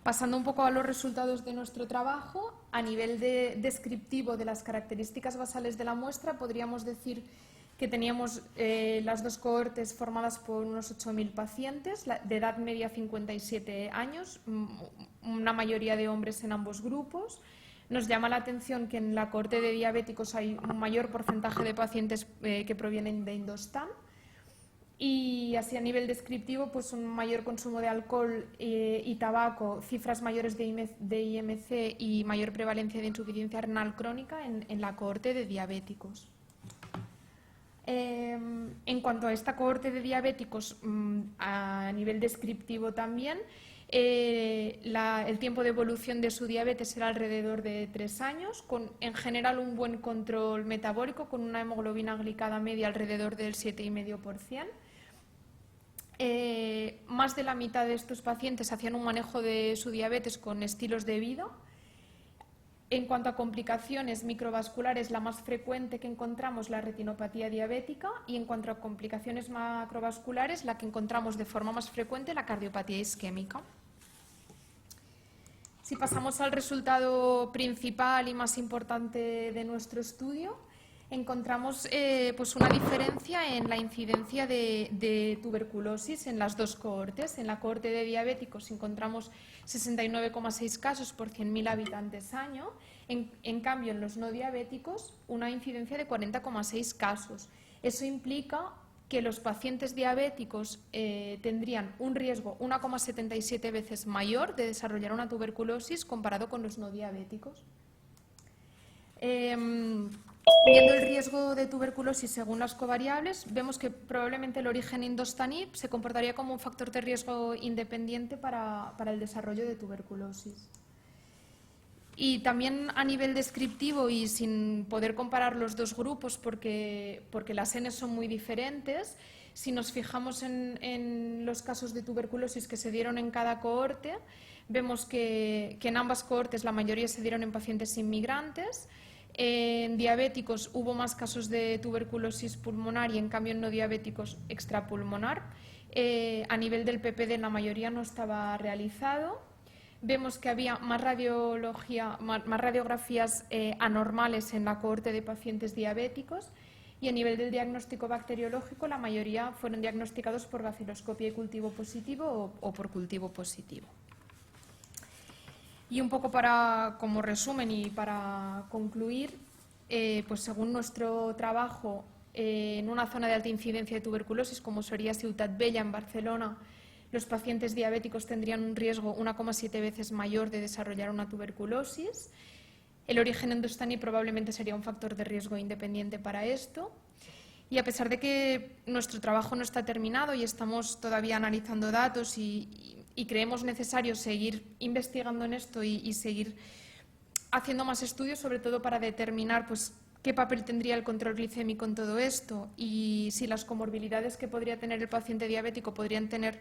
Pasando un poco a los resultados de nuestro trabajo, a nivel descriptivo de las características basales de la muestra, podríamos decir que teníamos las 2 cohortes formadas por unos 8.000 pacientes, de edad media 57 años, una mayoría de hombres en ambos grupos. Nos llama la atención que en la cohorte de diabéticos hay un mayor porcentaje de pacientes que provienen de Indostán. Y así a nivel descriptivo, pues un mayor consumo de alcohol y tabaco, cifras mayores de IMC y mayor prevalencia de insuficiencia renal crónica en la cohorte de diabéticos. En cuanto a esta cohorte de diabéticos, a nivel descriptivo también, el tiempo de evolución de su diabetes era alrededor de 3 años, con en general un buen control metabólico, con una hemoglobina glicada media alrededor del 7,5%. Más de la mitad de estos pacientes hacían un manejo de su diabetes con estilos de vida. En cuanto a complicaciones microvasculares, la más frecuente que encontramos la retinopatía diabética, y en cuanto a complicaciones macrovasculares, la que encontramos de forma más frecuente, la cardiopatía isquémica. Si pasamos al resultado principal y más importante de nuestro estudio, encontramos pues una diferencia en la incidencia de tuberculosis en las dos cohortes. En la cohorte de diabéticos encontramos 69,6 casos por 100.000 habitantes año. En cambio, en los no diabéticos, una incidencia de 40,6 casos. Eso implica que los pacientes diabéticos tendrían un riesgo 1,77 veces mayor de desarrollar una tuberculosis comparado con los no diabéticos. Viendo el riesgo de tuberculosis según las covariables, vemos que probablemente el origen Indostanib se comportaría como un factor de riesgo independiente para el desarrollo de tuberculosis. Y también a nivel descriptivo y sin poder comparar los dos grupos porque las N son muy diferentes, si nos fijamos en los casos de tuberculosis que se dieron en cada cohorte, vemos que en ambas cohortes la mayoría se dieron en pacientes inmigrantes. En diabéticos hubo más casos de tuberculosis pulmonar y en cambio en no diabéticos extrapulmonar. A nivel del PPD la mayoría no estaba realizado. Vemos que había más radiografías anormales en la cohorte de pacientes diabéticos y a nivel del diagnóstico bacteriológico la mayoría fueron diagnosticados por baciloscopia y cultivo positivo o por cultivo positivo. Y un poco como resumen y para concluir, pues según nuestro trabajo en una zona de alta incidencia de tuberculosis como sería Ciutat Vella en Barcelona, los pacientes diabéticos tendrían un riesgo 1,7 veces mayor de desarrollar una tuberculosis. El origen Indostanib probablemente sería un factor de riesgo independiente para esto. Y a pesar de que nuestro trabajo no está terminado y estamos todavía analizando datos y creemos necesario seguir investigando en esto y seguir haciendo más estudios, sobre todo para determinar pues, qué papel tendría el control glicémico en todo esto y si las comorbilidades que podría tener el paciente diabético podrían tener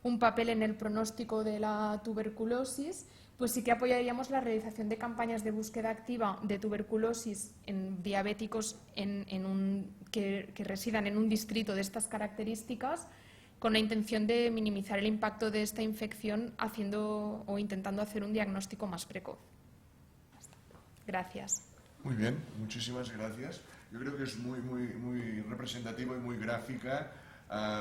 un papel en el pronóstico de la tuberculosis, pues sí que apoyaríamos la realización de campañas de búsqueda activa de tuberculosis en diabéticos que residan en un distrito de estas características, con la intención de minimizar el impacto de esta infección haciendo o intentando hacer un diagnóstico más precoz. Gracias. Muy bien, muchísimas gracias. Yo creo que es muy representativa y muy gráfica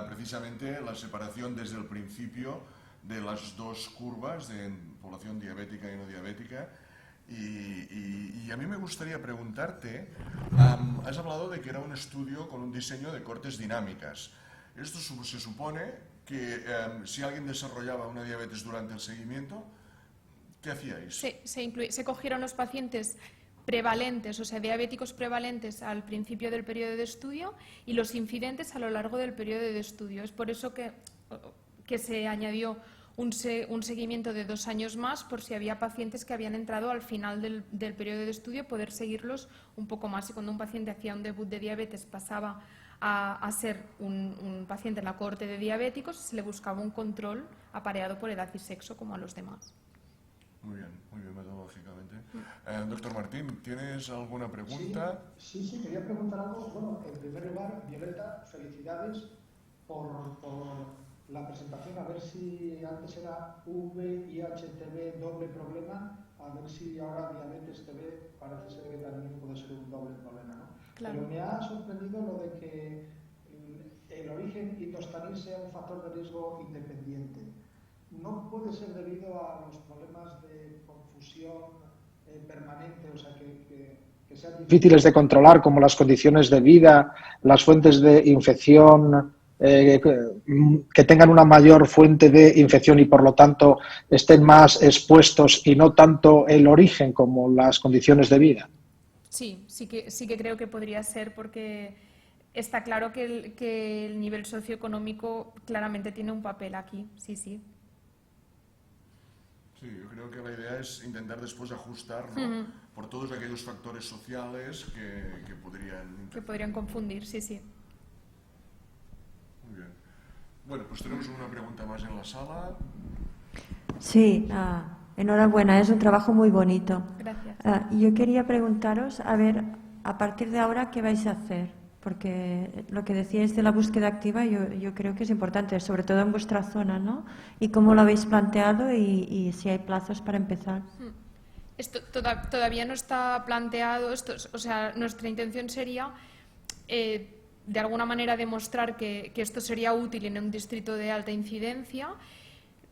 precisamente la separación desde el principio de las dos curvas de población diabética y no diabética. Y a mí me gustaría preguntarte, has hablado de que era un estudio con un diseño de cohortes dinámicas. Esto se supone que si alguien desarrollaba una diabetes durante el seguimiento, ¿qué hacíais? Se cogieron los pacientes prevalentes, o sea, diabéticos prevalentes al principio del periodo de estudio y los incidentes a lo largo del periodo de estudio. Es por eso que se añadió un seguimiento de 2 años más por si había pacientes que habían entrado al final del periodo de estudio, poder seguirlos un poco más. Y cuando un paciente hacía un debut de diabetes pasaba a ser un paciente en la cohorte de diabéticos, se le buscaba un control apareado por edad y sexo como a los demás. Muy bien, metodológicamente. Doctor Martín, ¿tienes alguna pregunta? Sí, quería preguntar algo. Bueno, en primer lugar, Violeta, felicidades por la presentación. A ver si antes era VIH-TB doble problema, a ver si ahora diabetes TB parece ser que también puede ser un doble problema, ¿no? Claro. Pero me ha sorprendido lo de que el origen Indostanib sea un factor de riesgo independiente. ¿No puede ser debido a los problemas de confusión permanente, o sea, que sean difíciles de controlar, como las condiciones de vida, las fuentes de infección, que tengan una mayor fuente de infección y por lo tanto estén más expuestos y no tanto el origen como las condiciones de vida? Sí que creo que podría ser porque está claro que el nivel socioeconómico claramente tiene un papel aquí, sí. Sí, yo creo que la idea es intentar después ajustar, ¿no? Por todos aquellos factores sociales que podrían confundir, sí. Muy bien. Bueno, pues tenemos una pregunta más en la sala. Sí, enhorabuena, es un trabajo muy bonito. Gracias. Yo quería preguntaros, a ver, a partir de ahora, ¿qué vais a hacer? Porque lo que decíais de la búsqueda activa yo creo que es importante, sobre todo en vuestra zona, ¿no? ¿Y cómo lo habéis planteado y si hay plazos para empezar? Esto todavía no está planteado, o sea, nuestra intención sería de alguna manera demostrar que esto sería útil en un distrito de alta incidencia.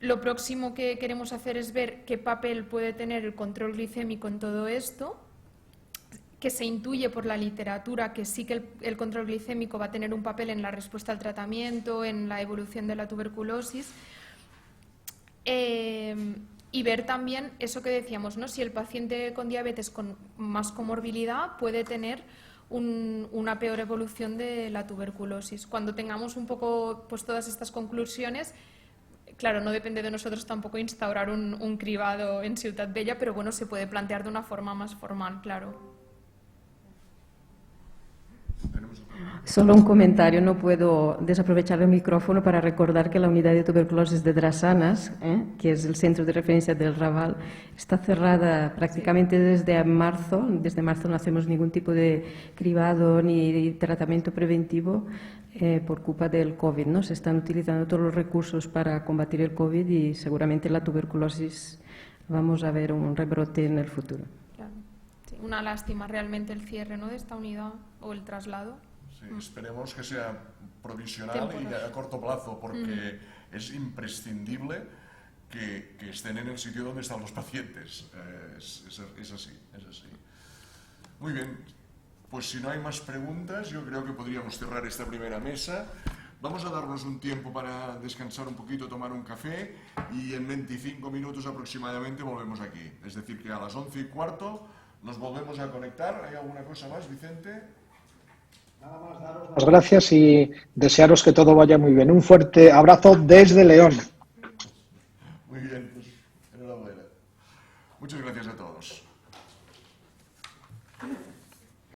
Lo próximo que queremos hacer es ver qué papel puede tener el control glicémico en todo esto, que se intuye por la literatura que sí que el control glicémico va a tener un papel en la respuesta al tratamiento, en la evolución de la tuberculosis. Y ver también eso que decíamos, ¿no? Si el paciente con diabetes con más comorbilidad puede tener una peor evolución de la tuberculosis. Cuando tengamos un poco pues, todas estas conclusiones, claro, no depende de nosotros tampoco instaurar un cribado en Ciutat Vella, pero bueno, se puede plantear de una forma más formal, claro. Solo un comentario, no puedo desaprovechar el micrófono para recordar que la unidad de tuberculosis de Drassanas, que es el centro de referencia del Raval, está cerrada prácticamente desde marzo. Desde marzo no hacemos ningún tipo de cribado ni tratamiento preventivo por culpa del COVID, ¿no? Se están utilizando todos los recursos para combatir el COVID y seguramente la tuberculosis vamos a ver un rebrote en el futuro. Claro. Sí, una lástima realmente el cierre, ¿no?, de esta unidad o el traslado. Sí, esperemos que sea provisional y a corto plazo, porque es imprescindible que estén en el sitio donde están los pacientes. Es así. Muy bien, pues si no hay más preguntas, yo creo que podríamos cerrar esta primera mesa. Vamos a darnos un tiempo para descansar un poquito, tomar un café y en 25 minutos aproximadamente volvemos aquí. Es decir, que a las 11:15 nos volvemos a conectar. ¿Hay alguna cosa más, Vicente? Nada más daros las gracias y desearos que todo vaya muy bien. Un fuerte abrazo desde León. Muy bien, pues enhorabuena. Muchas gracias.